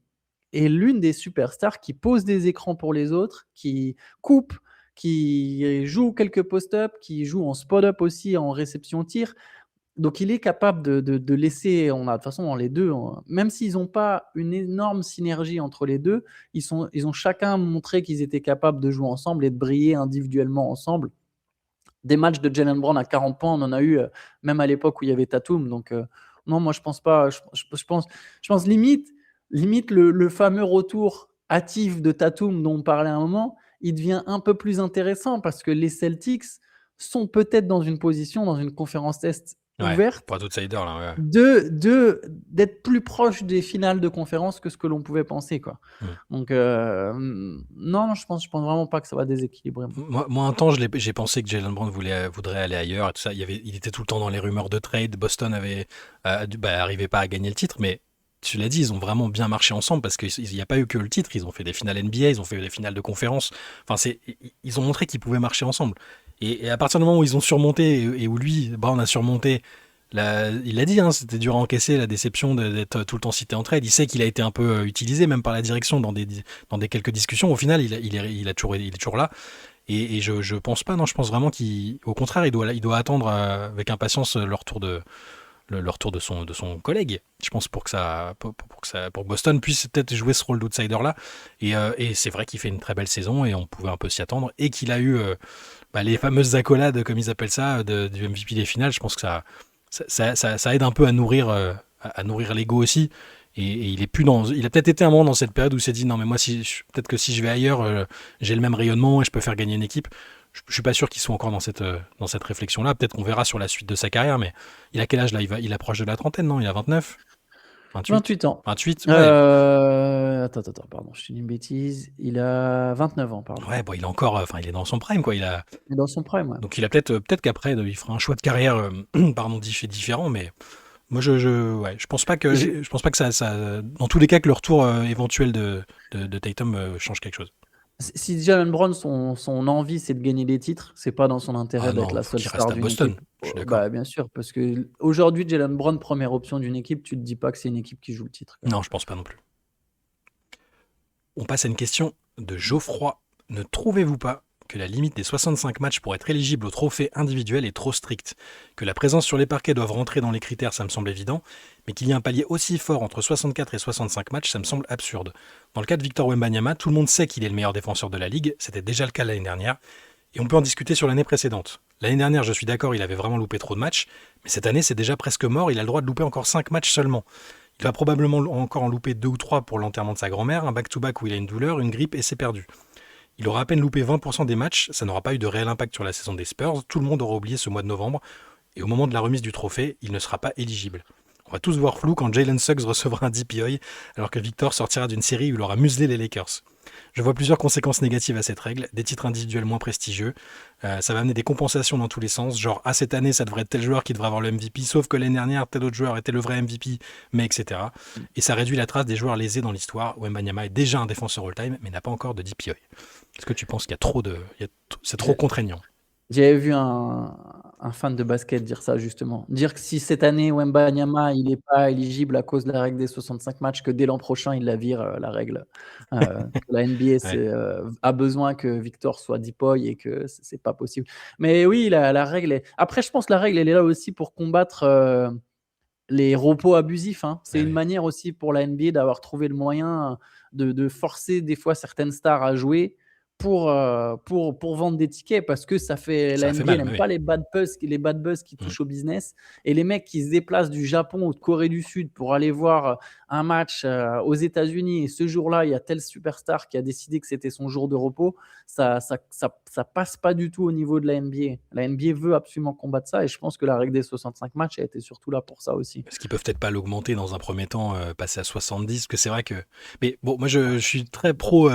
S1: est l'une des superstars qui pose des écrans pour les autres, qui coupe, qui joue quelques post-up, qui joue en spot-up aussi, en réception tir. Donc, il est capable de laisser, de toute façon, dans les deux, même s'ils n'ont pas une énorme synergie entre les deux, ils ont chacun montré qu'ils étaient capables de jouer ensemble et de briller individuellement ensemble. Des matchs de Jaylen Brown à 40 points, on en a eu même à l'époque où il y avait Tatum. Donc, non, moi, je pense pas. Je pense limite le fameux retour hâtif de Tatum dont on parlait à un moment, il devient un peu plus intéressant parce que les Celtics sont peut-être dans une position, dans une conférence Est
S2: Ouais.
S1: ouverte,
S2: Pas d'outsider là. Ouais.
S1: d'être plus proche des finales de conférence que ce que l'on pouvait penser, quoi. Donc, non, je pense vraiment pas que ça va déséquilibrer.
S2: Moi, un temps, j'ai pensé que Jaylen Brown voudrait aller ailleurs et tout ça. Il était tout le temps dans les rumeurs de trade. Boston arrivait pas à gagner le titre, mais tu l'as dit, ils ont vraiment bien marché ensemble parce qu'il n'y a pas eu que le titre. Ils ont fait des finales NBA, ils ont fait des finales de conférence. Enfin, ils ont montré qu'ils pouvaient marcher ensemble. Et à partir du moment où ils ont surmonté et où lui, Brown a surmonté, il l'a dit, hein, c'était dur à encaisser la déception d'être tout le temps cité en trade. Il sait qu'il a été un peu utilisé même par la direction dans des quelques discussions. Au final, il est toujours là. Et je pense pas, non, je pense vraiment qu'au contraire, il doit attendre avec impatience le retour de son collègue. Je pense pour que Boston puisse peut-être jouer ce rôle d'outsider là. Et c'est vrai qu'il fait une très belle saison et on pouvait un peu s'y attendre. Et qu'il a eu les fameuses accolades, comme ils appellent ça, du MVP des finales. Je pense que ça aide un peu à nourrir l'ego aussi. et il est plus il a peut-être été un moment dans cette période où il s'est dit non mais moi peut-être que si je vais ailleurs, j'ai le même rayonnement et je peux faire gagner une équipe. Je suis pas sûr qu'il soit encore dans cette réflexion-là. Peut-être qu'on verra sur la suite de sa carrière, mais il a quel âge là? Il approche de la trentaine, non? Il a 29? 28?
S1: 28 ans.
S2: 28? Ouais.
S1: Attends, pardon, je te dis une bêtise. Il a 29 ans, pardon.
S2: Ouais, bon, il est encore, enfin, il est dans son prime, quoi.
S1: Il est dans son prime, ouais.
S2: Donc il a peut-être qu'après, il fera un choix de carrière, pardon, différent, mais moi, ouais, je pense pas que, dans tous les cas, que le retour éventuel de Tatum change quelque chose.
S1: Si Jalen Brown, son envie, c'est de gagner des titres, c'est pas dans son intérêt
S2: Ah
S1: d'être
S2: non,
S1: la
S2: faut
S1: seule
S2: qu'il reste
S1: star
S2: à
S1: d'une
S2: Boston.
S1: équipe.
S2: Je suis d'accord.
S1: Bah, bien sûr, parce que aujourd'hui, Jalen Brown, première option d'une équipe, tu te dis pas que c'est une équipe qui joue le titre.
S2: Non, je pense pas non plus. On passe à une question de Geoffroy. Ne trouvez-vous pas que la limite des 65 matchs pour être éligible au trophée individuel est trop stricte? Que la présence sur les parquets doive rentrer dans les critères, ça me semble évident, mais qu'il y ait un palier aussi fort entre 64 et 65 matchs, ça me semble absurde. Dans le cas de Victor Wembanyama, tout le monde sait qu'il est le meilleur défenseur de la ligue, c'était déjà le cas l'année dernière, et on peut en discuter sur l'année précédente. L'année dernière, je suis d'accord, il avait vraiment loupé trop de matchs, mais cette année, c'est déjà presque mort, il a le droit de louper encore 5 matchs seulement. Il va probablement encore en louper 2 ou 3 pour l'enterrement de sa grand-mère, un back-to-back où il a une douleur, une grippe et c'est perdu. Il aura à peine loupé 20% des matchs, ça n'aura pas eu de réel impact sur la saison des Spurs, tout le monde aura oublié ce mois de novembre, et au moment de la remise du trophée, il ne sera pas éligible. On va tous voir flou quand Jalen Suggs recevra un DPOY, alors que Victor sortira d'une série où il aura muselé les Lakers. Je vois plusieurs conséquences négatives à cette règle, des titres individuels moins prestigieux, ça va amener des compensations dans tous les sens, genre cette année ça devrait être tel joueur qui devrait avoir le MVP, sauf que l'année dernière tel autre joueur était le vrai MVP, mais etc. Et ça réduit la trace des joueurs lésés dans l'histoire. Wembanyama est déjà un défenseur all-time, mais n'a pas encore de DPOY. Est-ce que tu penses qu'il y a trop de... c'est trop contraignant?
S1: J'avais vu un fan de basket dire ça justement. Dire que si cette année Wembanyama il n'est pas éligible à cause de la règle des 65 matchs, que dès l'an prochain il la vire la règle. La NBA a besoin que Victor soit DPOY et que c'est pas possible. Mais oui, la règle est... Après, je pense que la règle elle est là aussi pour combattre les repos abusifs. Hein. C'est une manière aussi pour la NBA d'avoir trouvé le moyen de forcer des fois certaines stars à jouer pour vendre des tickets, parce que ça fait, la NBA n'aime pas les bad buzz qui touchent au business, et les mecs qui se déplacent du Japon ou de Corée du Sud pour aller voir un match aux États-Unis, et ce jour-là il y a tel superstar qui a décidé que c'était son jour de repos, ça passe pas du tout au niveau de la NBA. La NBA veut absolument combattre ça, et je pense que la règle des 65 matchs a été surtout là pour ça aussi.
S2: Est-ce qu'ils peuvent peut-être pas l'augmenter dans un premier temps, passer à 70, que c'est vrai que... Mais bon, moi je suis très pro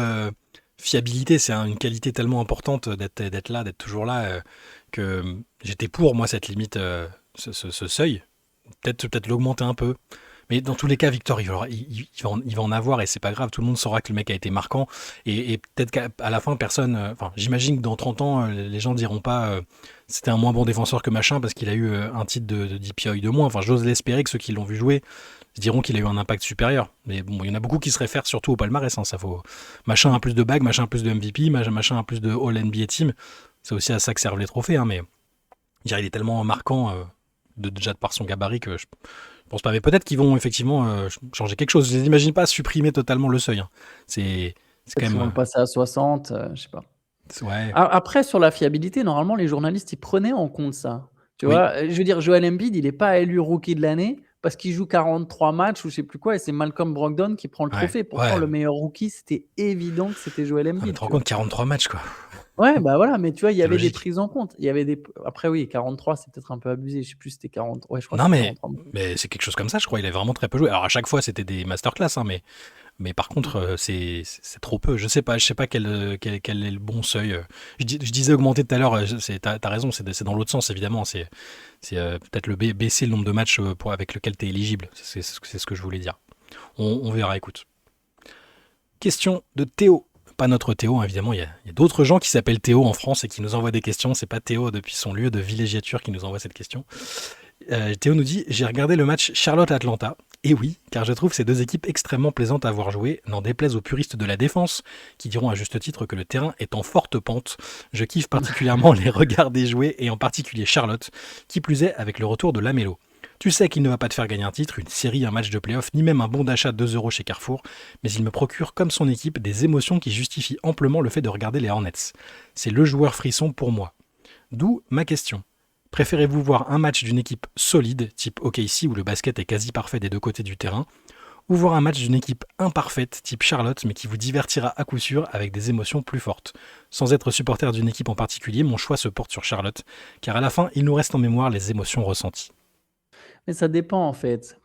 S2: fiabilité, c'est une qualité tellement importante d'être là, d'être toujours là, que j'étais pour, moi, cette limite, ce seuil. Peut-être l'augmenter un peu. Mais dans tous les cas, Victor, il va en avoir, et c'est pas grave, tout le monde saura que le mec a été marquant, et peut-être qu'à la fin, personne... Enfin, j'imagine que dans 30 ans, les gens diront pas c'était un moins bon défenseur que machin parce qu'il a eu un titre de DPOY de moins. Enfin, j'ose l'espérer que ceux qui l'ont vu jouer se diront qu'il a eu un impact supérieur. Mais bon, il y en a beaucoup qui se réfèrent surtout au palmarès, hein, ça faut... Machin a plus de bagues, machin a plus de MVP, machin a plus de All-NBA Team. C'est aussi à ça que servent les trophées, hein, mais je dirais, il est tellement marquant déjà de par son gabarit que je pense pas. Mais peut-être qu'ils vont effectivement changer quelque chose. Je les imagine pas supprimer totalement le seuil. Hein. C'est quand même...
S1: Ils vont le passer à 60, je sais pas.
S2: Ouais.
S1: Après, sur la fiabilité, normalement, les journalistes, ils prenaient en compte ça. Tu vois, je veux dire, Joel Embiid, il n'est pas élu rookie de l'année parce qu'il joue 43 matchs ou je sais plus quoi, et c'est Malcolm Brogdon qui prend le trophée. Pourtant, le meilleur rookie, c'était évident que c'était Joel Embiid.
S2: Tu te rends compte, 43 matchs, quoi.
S1: Ouais, bah voilà, mais tu vois, il y avait des prises en compte. Il y avait des... Après, oui, 43, c'est peut-être un peu abusé. Je sais plus si c'était 40. Ouais, je crois
S2: non,
S1: que
S2: c'était 43. Mais c'est quelque chose comme ça, je crois. Il a vraiment très peu joué. Alors, à chaque fois, c'était des masterclass, hein, mais par contre, c'est trop peu. Je sais pas quel est le bon seuil. Je disais augmenter tout à l'heure, t'as raison, c'est dans l'autre sens, évidemment. C'est peut-être baisser le nombre de matchs avec lequel tu es éligible. C'est ce que je voulais dire. On verra, écoute. Question de Théo. Pas notre Théo, hein, évidemment. Il y a d'autres gens qui s'appellent Théo en France et qui nous envoient des questions. C'est pas Théo depuis son lieu de villégiature qui nous envoie cette question. Théo nous dit « J'ai regardé le match Charlotte-Atlanta. Et oui, car je trouve ces deux équipes extrêmement plaisantes à voir jouer, n'en déplaise aux puristes de la défense, qui diront à juste titre que le terrain est en forte pente. Je kiffe particulièrement les regarder jouer, et en particulier Charlotte, qui plus est avec le retour de Lamelo. Tu sais qu'il ne va pas te faire gagner un titre, une série, un match de play-off, ni même un bon d'achat 2 € chez Carrefour, mais il me procure, comme son équipe, des émotions qui justifient amplement le fait de regarder les Hornets. C'est le joueur frisson pour moi. D'où ma question. Préférez-vous voir un match d'une équipe solide, type OKC où le basket est quasi parfait des deux côtés du terrain, ou voir un match d'une équipe imparfaite type Charlotte mais qui vous divertira à coup sûr avec des émotions plus fortes. Sans être supporter d'une équipe en particulier, mon choix se porte sur Charlotte, car à la fin, il nous reste en mémoire les émotions ressenties.
S1: Mais ça dépend en fait.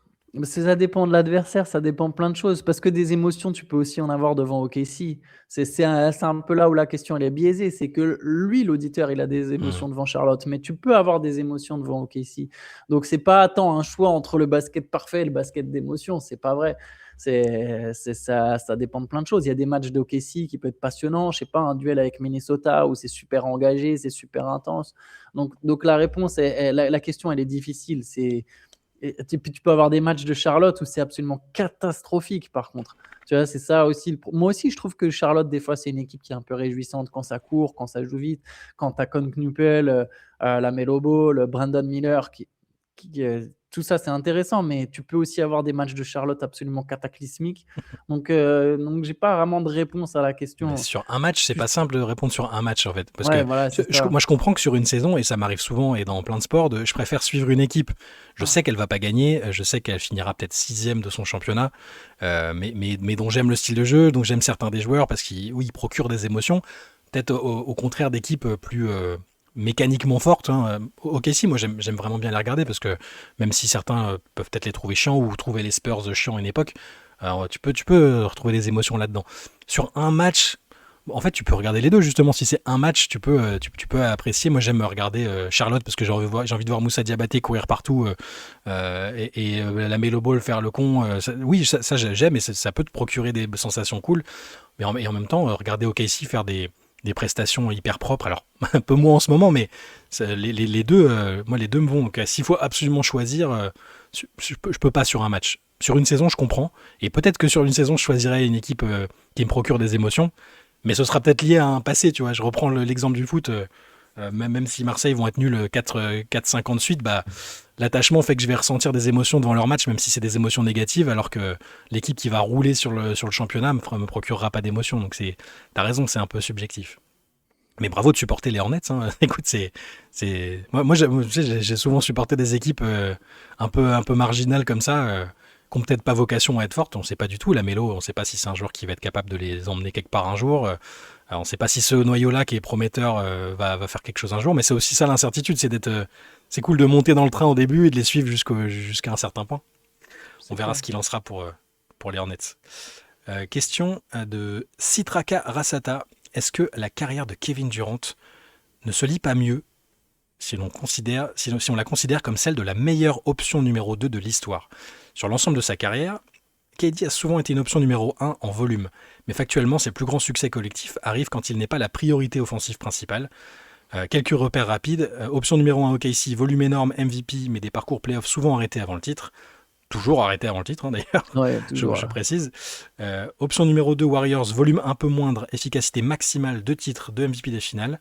S1: Ça dépend de l'adversaire, ça dépend plein de choses. Parce que des émotions, tu peux aussi en avoir devant OKC. C'est un peu là où la question elle est biaisée. C'est que lui, l'auditeur, il a des
S2: Hmm.
S1: émotions devant Charlotte, mais tu peux avoir des émotions devant OKC. Donc c'est pas tant un choix entre le basket parfait et le basket d'émotion. C'est pas vrai. Ça dépend de plein de choses. Il y a des matchs d'OKC qui peuvent être passionnants. Je sais pas, un duel avec Minnesota où c'est super engagé, c'est super intense. Donc la réponse, la question, elle est difficile. Tu peux avoir des matchs de Charlotte où c'est absolument catastrophique, par contre. Tu vois, c'est ça aussi. Moi aussi, je trouve que Charlotte, des fois, c'est une équipe qui est un peu réjouissante quand ça court, quand ça joue vite, quand tu as Con Knuppel, la Melo Ball, Brandon Miller, tout ça, c'est intéressant, mais tu peux aussi avoir des matchs de Charlotte absolument cataclysmiques. Donc j'ai pas vraiment de réponse à la
S2: Mais
S1: question.
S2: sur un match, c'est pas simple de répondre sur un match en fait. Parce
S1: Ouais,
S2: que
S1: voilà, c'est ça.
S2: moi je comprends que sur une saison, et ça m'arrive souvent et dans plein de sports, je préfère suivre une équipe. Je sais qu'elle va pas gagner, je sais qu'elle finira peut-être sixième de son championnat, mais dont j'aime le style de jeu, dont j'aime certains des joueurs parce qu'ils oui, ils procurent des émotions. Peut-être au contraire d'équipes plus mécaniquement fortes. Hein. Ok, si, moi j'aime vraiment bien les regarder parce que même si certains peuvent peut-être les trouver chiants ou trouver les Spurs chiants à une époque, alors, tu peux retrouver des émotions là-dedans. Sur un match, en fait, tu peux regarder les deux, justement. Si c'est un match, tu peux apprécier. Moi, j'aime regarder Charlotte parce que j'ai envie de voir Moussa Diabaté courir partout et la Melo Ball faire le con. Oui, ça, j'aime et ça peut te procurer des sensations cool. Mais en même temps, regarder OKC faire des prestations hyper propres. Alors, un peu moins en ce moment, mais les deux, moi, les deux me vont. Donc, s'il faut absolument choisir, je peux pas sur un match. Sur une saison, je comprends. Et peut-être que sur une saison, je choisirais une équipe qui me procure des émotions. Mais ce sera peut-être lié à un passé, tu vois. Je reprends l'exemple du foot. Même si Marseille vont être nuls 4-5 ans de suite, bah, l'attachement fait que je vais ressentir des émotions devant leur match, même si c'est des émotions négatives, alors que l'équipe qui va rouler sur le championnat me procurera pas d'émotions. Donc t'as raison, c'est un peu subjectif. Mais bravo de supporter les Hornets. Hein. Écoute, moi j'ai souvent supporté des équipes un peu marginales comme ça, qui n'ont peut-être pas vocation à être fortes. On ne sait pas du tout. La Mélo, on ne sait pas si c'est un joueur qui va être capable de les emmener quelque part un jour. On ne sait pas si ce noyau-là qui est prometteur va faire quelque chose un jour. Mais c'est aussi ça l'incertitude, c'est cool de monter dans le train au début et de les suivre jusqu'à un certain point. On
S1: C'est
S2: verra
S1: clair.
S2: ce qu'il en sera pour les Hornets. Question de Citraka Rasata. Est-ce que la carrière de Kevin Durant ne se lit pas mieux si on la considère comme celle de la meilleure option numéro 2 de l'histoire? Sur l'ensemble de sa carrière, KD a souvent été une option numéro 1 en volume, mais factuellement ses plus grands succès collectifs arrivent quand il n'est pas la priorité offensive principale. Quelques repères rapides, option numéro 1 OKC, volume énorme, MVP, mais des parcours playoffs souvent arrêtés avant le titre. Toujours arrêté avant le titre, hein, d'ailleurs,
S1: Ouais,
S2: je,
S1: toujours.
S2: je précise. Option numéro 2, Warriors, volume un peu moindre, efficacité maximale, 2 titres, 2 MVP des finales.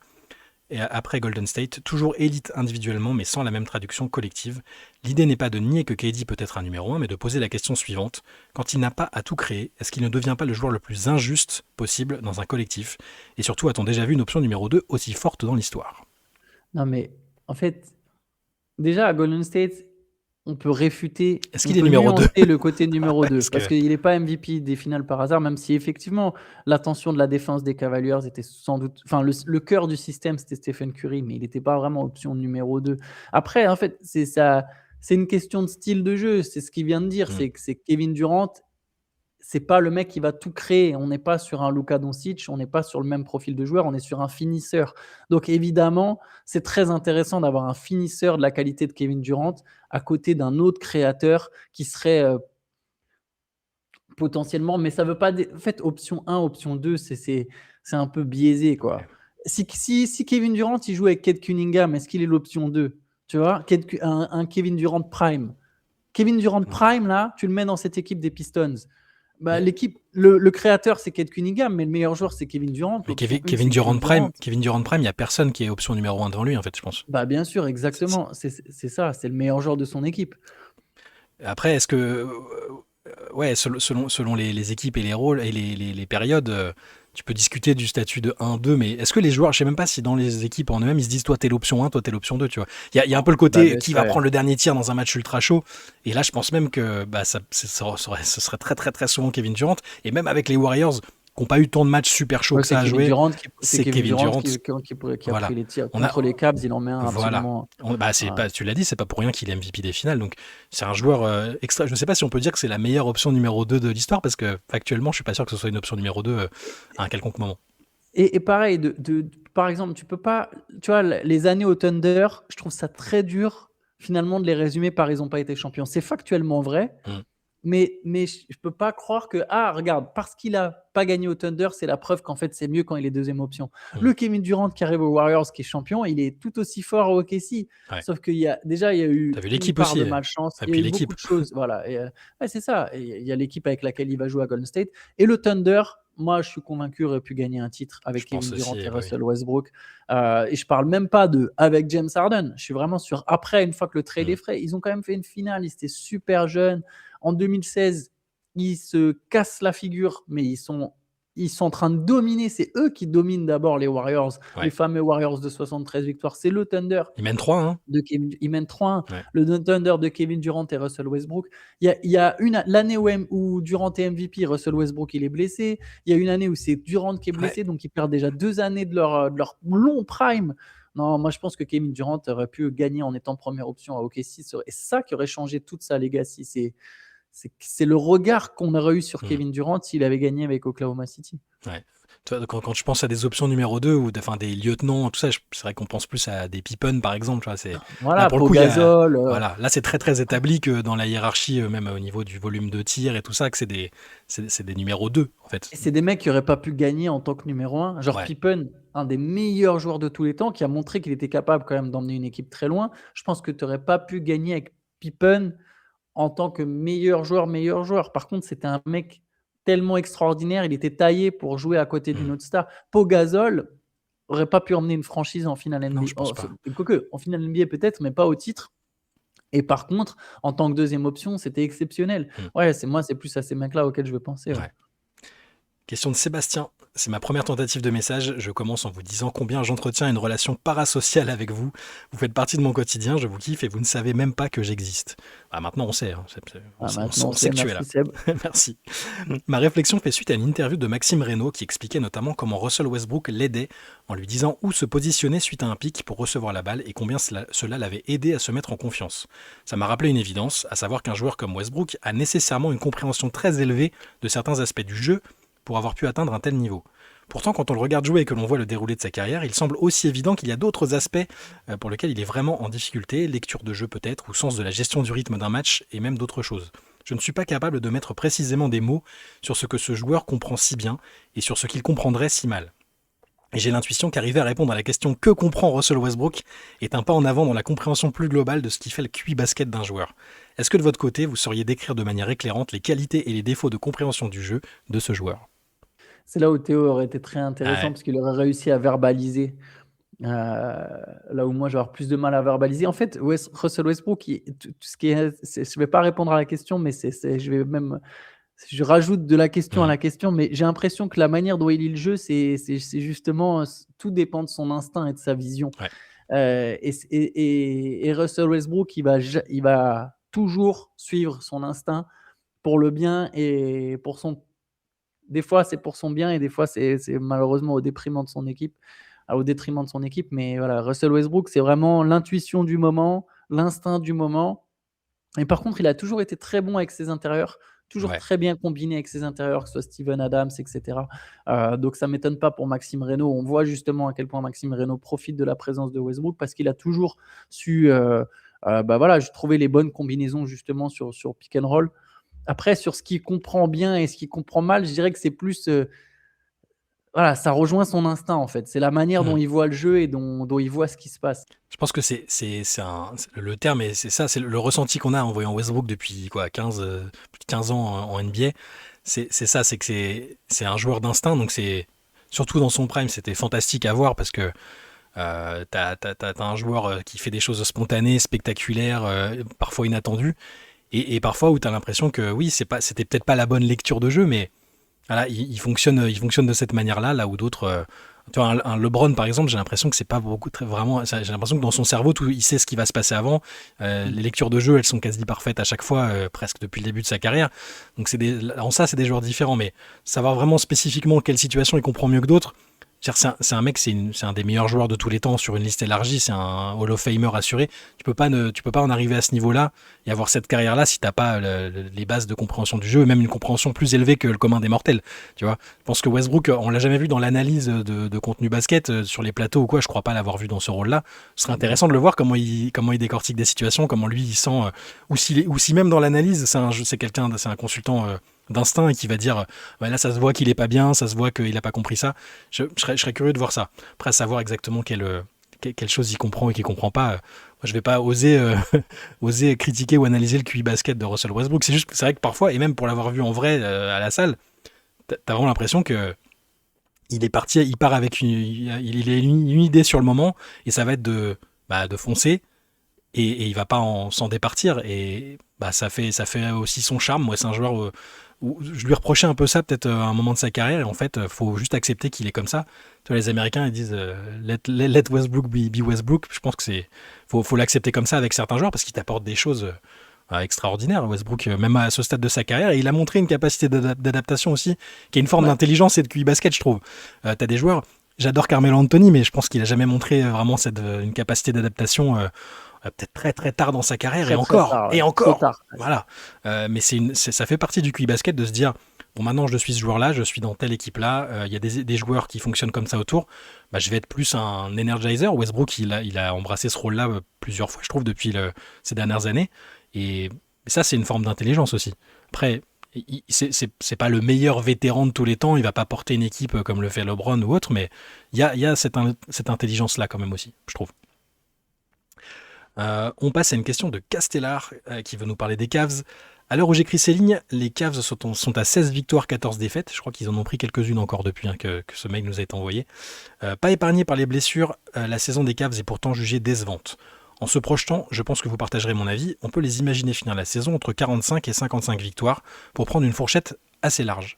S2: Et après Golden State, toujours élite individuellement, mais sans la même traduction collective. L'idée n'est pas de nier que KD peut être un numéro 1, mais de poser la question suivante. Quand il n'a pas à tout créer, est-ce qu'il ne devient pas le joueur le plus injuste possible dans un collectif? Et surtout, a-t-on déjà vu une option numéro 2 aussi forte dans l'histoire?
S1: Non, mais en fait, déjà à Golden State, on peut réfuter,
S2: Est-ce
S1: on
S2: qu'il est
S1: peut
S2: numéro 2?
S1: nuancer le côté numéro 2
S2: Parce
S1: parce
S2: que...
S1: qu'il n'est pas MVP des finales par hasard, même si effectivement l'attention de la défense des Cavaliers était sans doute. Enfin, le cœur du système, c'était Stephen Curry, mais il n'était pas vraiment option numéro 2. Après, en fait, c'est une question de style de jeu. C'est ce qu'il vient de dire.
S2: Hmm.
S1: C'est que c'est Kevin Durant, c'est pas le mec qui va tout créer. On n'est pas sur un Luka Doncic, on n'est pas sur le même profil de joueur, on est sur un finisseur. Donc évidemment, c'est très intéressant d'avoir un finisseur de la qualité de Kevin Durant à côté d'un autre créateur qui serait potentiellement, mais ça veut pas. En fait, option 1, option 2, c'est un peu biaisé, quoi. Si Kevin Durant il joue avec Kate Cunningham, est-ce qu'il est l'option 2? Tu vois, un Kevin Durant Prime. Kevin Durant
S2: Hmm.
S1: Prime, là, tu le mets dans cette équipe des Pistons. Bah,
S2: Mais,
S1: l'équipe, le créateur, c'est Kate Cunningham, mais le meilleur joueur, c'est Kevin Durant.
S2: mais
S1: L'option 1,
S2: Kevin
S1: c'est
S2: Durant
S1: Kevin
S2: Prime,
S1: Durant.
S2: Kevin Durant Prime, il n'y a personne qui est option numéro 1 devant lui, en fait, je pense.
S1: Bah, bien sûr,
S2: C'est-
S1: exactement. C'est ça, c'est le meilleur joueur de son équipe.
S2: Après, est-ce que ouais, selon les équipes et les rôles et les périodes, tu peux discuter du statut de 1-2, mais est-ce que les joueurs, je sais même pas si dans les équipes en eux-mêmes, ils se disent, toi t'es l'option 1, toi t'es l'option 2, tu vois. Il y a un peu le
S1: Bah,
S2: côté
S1: bien
S2: qui
S1: sûr,
S2: va
S1: ouais.
S2: prendre le dernier tir dans un match ultra chaud. Et là, je pense même que bah, ce serait très très très souvent Kevin Durant. Et même avec les Warriors, qui n'ont pas eu tant de matchs super chauds
S1: Ouais,
S2: que ça à jouer,
S1: C'est
S2: c'est
S1: Kevin
S2: Kevin
S1: Durant
S2: Durant.
S1: qui a
S2: Voilà.
S1: pris les tirs.
S2: On a,
S1: Contre les Cavs, il en met un
S2: voilà.
S1: absolument.
S2: Bah,
S1: Ouais.
S2: tu l'as dit, c'est pas pour rien qu'il est MVP des finales. Donc, c'est un joueur extra. Je ne sais pas si on peut dire que c'est la meilleure option numéro 2 de l'histoire, parce que factuellement, je suis pas sûr que ce soit une option numéro 2 à un quelconque moment.
S1: Et pareil, par exemple, tu peux pas. Tu vois, les années au Thunder, je trouve ça très dur, finalement, de les résumer par ils n'ont pas été champions. C'est factuellement vrai,
S2: Mm.
S1: mais je peux pas croire que, ah, regarde, parce qu'il a pas gagné au Thunder, c'est la preuve qu'en fait, c'est mieux quand il est deuxième option.
S2: Mm.
S1: Le Kevin Durant qui arrive aux Warriors, qui est champion, il est tout aussi fort au OKC.
S2: Ouais.
S1: Sauf qu'il y a déjà, il y a
S2: T'as
S1: eu
S2: vu
S1: une
S2: l'équipe
S1: part
S2: aussi.
S1: de malchance,
S2: Et
S1: il y a
S2: puis
S1: eu
S2: l'équipe.
S1: beaucoup de choses. Voilà. Et, ouais, c'est ça. Et il y a l'équipe avec laquelle il va jouer à Golden State. Et le Thunder, moi, je suis convaincu, aurait pu gagner un titre
S2: Je
S1: avec
S2: pense
S1: Kevin Durant
S2: aussi.
S1: et
S2: Bah oui.
S1: Russell Westbrook. Et je parle même pas de avec James Harden. Je suis vraiment sur après, une fois que le trade
S2: Mm.
S1: est frais. Ils ont quand même fait une finale. Ils étaient super jeunes. En 2016, ils se cassent la figure, mais ils sont en train de dominer. C'est eux qui dominent d'abord les Warriors,
S2: Ouais.
S1: les fameux Warriors de 73 victoires. C'est le Thunder.
S2: Ils mènent 3, hein.
S1: Ils mènent 3-1.
S2: Ouais.
S1: Le Thunder de Kevin Durant et Russell Westbrook. Il y a l'année où Durant est MVP, Russell Westbrook il est blessé. Il y a une année où c'est Durant qui est blessé, donc ils perdent déjà 2 années de leur long prime. Non, moi je pense que Kevin Durant aurait pu gagner en étant première option à OKC. Et ça qui aurait changé toute sa legacy. C'est le regard qu'on aurait eu sur
S2: Mm.
S1: Kevin Durant s'il avait gagné avec Oklahoma City.
S2: Ouais. Toi, quand je pense à des options numéro 2 ou des lieutenants, tout ça, c'est vrai qu'on pense plus à des Pippen par exemple. Tu vois, là
S1: Voilà,
S2: pour le
S1: Pau
S2: coup,
S1: Gasol.
S2: voilà, là c'est très très établi que dans la hiérarchie, même au niveau du volume de tir et tout ça, que c'est des numéros 2 en fait.
S1: Et c'est des mecs qui n'auraient pas pu gagner en tant que numéro 1. Genre
S2: Ouais.
S1: Pippen, un des meilleurs joueurs de tous les temps, qui a montré qu'il était capable quand même d'emmener une équipe très loin. Je pense que tu n'aurais pas pu gagner avec Pippen en tant que meilleur joueur. Par contre, c'était un mec tellement extraordinaire. Il était taillé pour jouer à côté d'une
S2: Mm.
S1: autre star. Pau Gasol n'aurait pas pu emmener une franchise en finale NBA.
S2: Non, je pense pas.
S1: Quoique, en finale NBA peut-être, mais pas au titre. Et par contre, en tant que deuxième option, c'était exceptionnel.
S2: Mm.
S1: Ouais, c'est plus à ces mecs-là auxquels je veux penser. Ouais.
S2: Ouais. Question de Sébastien. C'est ma première tentative de message. Je commence en vous disant combien j'entretiens une relation parasociale avec vous. Vous faites partie de mon quotidien, je vous kiffe et vous ne savez même pas que j'existe. Ah, maintenant on sait. Hein. On sait que tu es là.
S1: Merci Seb.
S2: Merci. Ma réflexion fait suite à une interview de Maxime Reynaud qui expliquait notamment comment Russell Westbrook l'aidait en lui disant où se positionner suite à un pic pour recevoir la balle et combien cela l'avait aidé à se mettre en confiance. Ça m'a rappelé une évidence, à savoir qu'un joueur comme Westbrook a nécessairement une compréhension très élevée de certains aspects du jeu pour avoir pu atteindre un tel niveau. Pourtant, quand on le regarde jouer et que l'on voit le déroulé de sa carrière, il semble aussi évident qu'il y a d'autres aspects pour lesquels il est vraiment en difficulté, lecture de jeu peut-être, ou sens de la gestion du rythme d'un match, et même d'autres choses. Je ne suis pas capable de mettre précisément des mots sur ce que ce joueur comprend si bien, et sur ce qu'il comprendrait si mal. Et j'ai l'intuition qu'arriver à répondre à la question que comprend Russell Westbrook est un pas en avant dans la compréhension plus globale de ce qui fait le QI basket d'un joueur. Est-ce que de votre côté, vous sauriez décrire de manière éclairante les qualités et les défauts de compréhension du jeu de ce joueur ?
S1: C'est là où Théo aurait été très intéressant
S2: Ouais.
S1: parce qu'il aurait réussi à verbaliser. Là où moi, j'aurais plus de mal à verbaliser. En fait, Russell Westbrook, tout ce qui est, je ne vais pas répondre à la question, mais je rajoute de la question à la question, mais j'ai l'impression que la manière dont il lit le jeu, c'est justement, tout dépend de son instinct et de sa vision.
S2: Ouais.
S1: Et Russell Westbrook, il va toujours suivre son instinct pour le bien et pour son. Des fois, c'est pour son bien et des fois, c'est malheureusement au détriment de son équipe. Mais voilà, Russell Westbrook, c'est vraiment l'intuition du moment, l'instinct du moment. Et par contre, il a toujours été très bon avec ses intérieurs, toujours très bien combiné avec ses intérieurs, que ce soit Steven Adams, etc. Donc, ça ne m'étonne pas pour Maxime Reynaud. On voit justement à quel point Maxime Reynaud profite de la présence de Westbrook parce qu'il a toujours su trouver les bonnes combinaisons justement sur pick and roll. Après, sur ce qu'il comprend bien et ce qu'il comprend mal, je dirais que c'est plus. Ça rejoint son instinct en fait. C'est la manière dont il voit le jeu et dont il voit ce qui se passe.
S2: Je pense que c'est le terme, et c'est ça, c'est le ressenti qu'on a en voyant Westbrook depuis plus de 15 ans en NBA. C'est ça, c'est que c'est un joueur d'instinct, donc c'est surtout dans son prime, c'était fantastique à voir parce que t'as un joueur qui fait des choses spontanées, spectaculaires, parfois inattendues. Et parfois où tu as l'impression que oui, c'était peut-être pas la bonne lecture de jeu, mais Voilà, il fonctionne de cette manière-là, là où d'autres. Tu vois, un LeBron, par exemple, j'ai l'impression que c'est pas beaucoup vraiment. J'ai l'impression que dans son cerveau, il sait ce qui va se passer avant.
S1: Mm.
S2: Les lectures de jeu, elles sont quasi parfaites à chaque fois, presque depuis le début de sa carrière. Donc en ça, c'est des joueurs différents. Mais savoir vraiment spécifiquement quelle situation il comprend mieux que d'autres. C'est un mec, c'est un des meilleurs joueurs de tous les temps sur une liste élargie. C'est un Hall of Famer assuré. Tu peux pas en arriver à ce niveau-là et avoir cette carrière-là si t'as pas les bases de compréhension du jeu, et même une compréhension plus élevée que le commun des mortels. Tu vois, je pense que Westbrook, on l'a jamais vu dans l'analyse de contenu basket sur les plateaux ou quoi. Je crois pas l'avoir vu dans ce rôle-là. Ce serait intéressant de le voir comment il décortique des situations, comment lui il sent, ou si même dans l'analyse, c'est un consultant. D'instinct et qui va dire bah là ça se voit qu'il est pas bien, ça se voit qu'il a pas compris ça. Je serais curieux de voir ça. Après, à savoir exactement quelle chose il comprend et qu'il comprend pas. Moi, je vais pas oser, oser critiquer ou analyser le QI basket de Russell Westbrook. C'est vrai que parfois, et même pour l'avoir vu en vrai à la salle, t'as vraiment l'impression que il est parti, il part avec il a une idée sur le moment et ça va être de foncer et il va pas s'en départir et bah ça fait aussi son charme. Moi, c'est un joueur où je lui reprochais un peu ça peut-être à un moment de sa carrière et en fait faut juste accepter qu'il est comme ça. Tu vois, les Américains ils disent let Westbrook be Westbrook. Je pense que faut l'accepter comme ça avec certains joueurs parce qu'il t'apporte des choses extraordinaires. Westbrook même à ce stade de sa carrière et il a montré une capacité d'adaptation aussi qui est une forme
S1: Ouais,
S2: d'intelligence et de QI basket je trouve. T'as des joueurs, j'adore Carmelo Anthony mais je pense qu'il a jamais montré vraiment une capacité d'adaptation peut-être très très tard dans sa carrière
S1: très très tard,
S2: et
S1: ouais. Trop
S2: encore.
S1: tard.
S2: Voilà. Mais ça fait partie du QI basket de se dire bon maintenant je suis ce joueur-là, je suis dans telle équipe-là, il y a des joueurs qui fonctionnent comme ça autour, bah, je vais être plus un energizer. Westbrook il a embrassé ce rôle-là plusieurs fois je trouve depuis ces dernières années et ça c'est une forme d'intelligence aussi. Après c'est pas le meilleur vétéran de tous les temps, il va pas porter une équipe comme le fait LeBron ou autre, mais il y a cette intelligence-là quand même aussi, je trouve. On passe à une question de Castellar qui veut nous parler des Cavs. À l'heure où j'écris ces lignes, les Cavs sont à 16 victoires, 14 défaites. Je crois qu'ils en ont pris quelques-unes encore depuis que ce mail nous a été envoyé. Pas épargné par les blessures, la saison des Cavs est pourtant jugée décevante. En se projetant, je pense que vous partagerez mon avis, on peut les imaginer finir la saison entre 45 et 55 victoires pour prendre une fourchette assez large.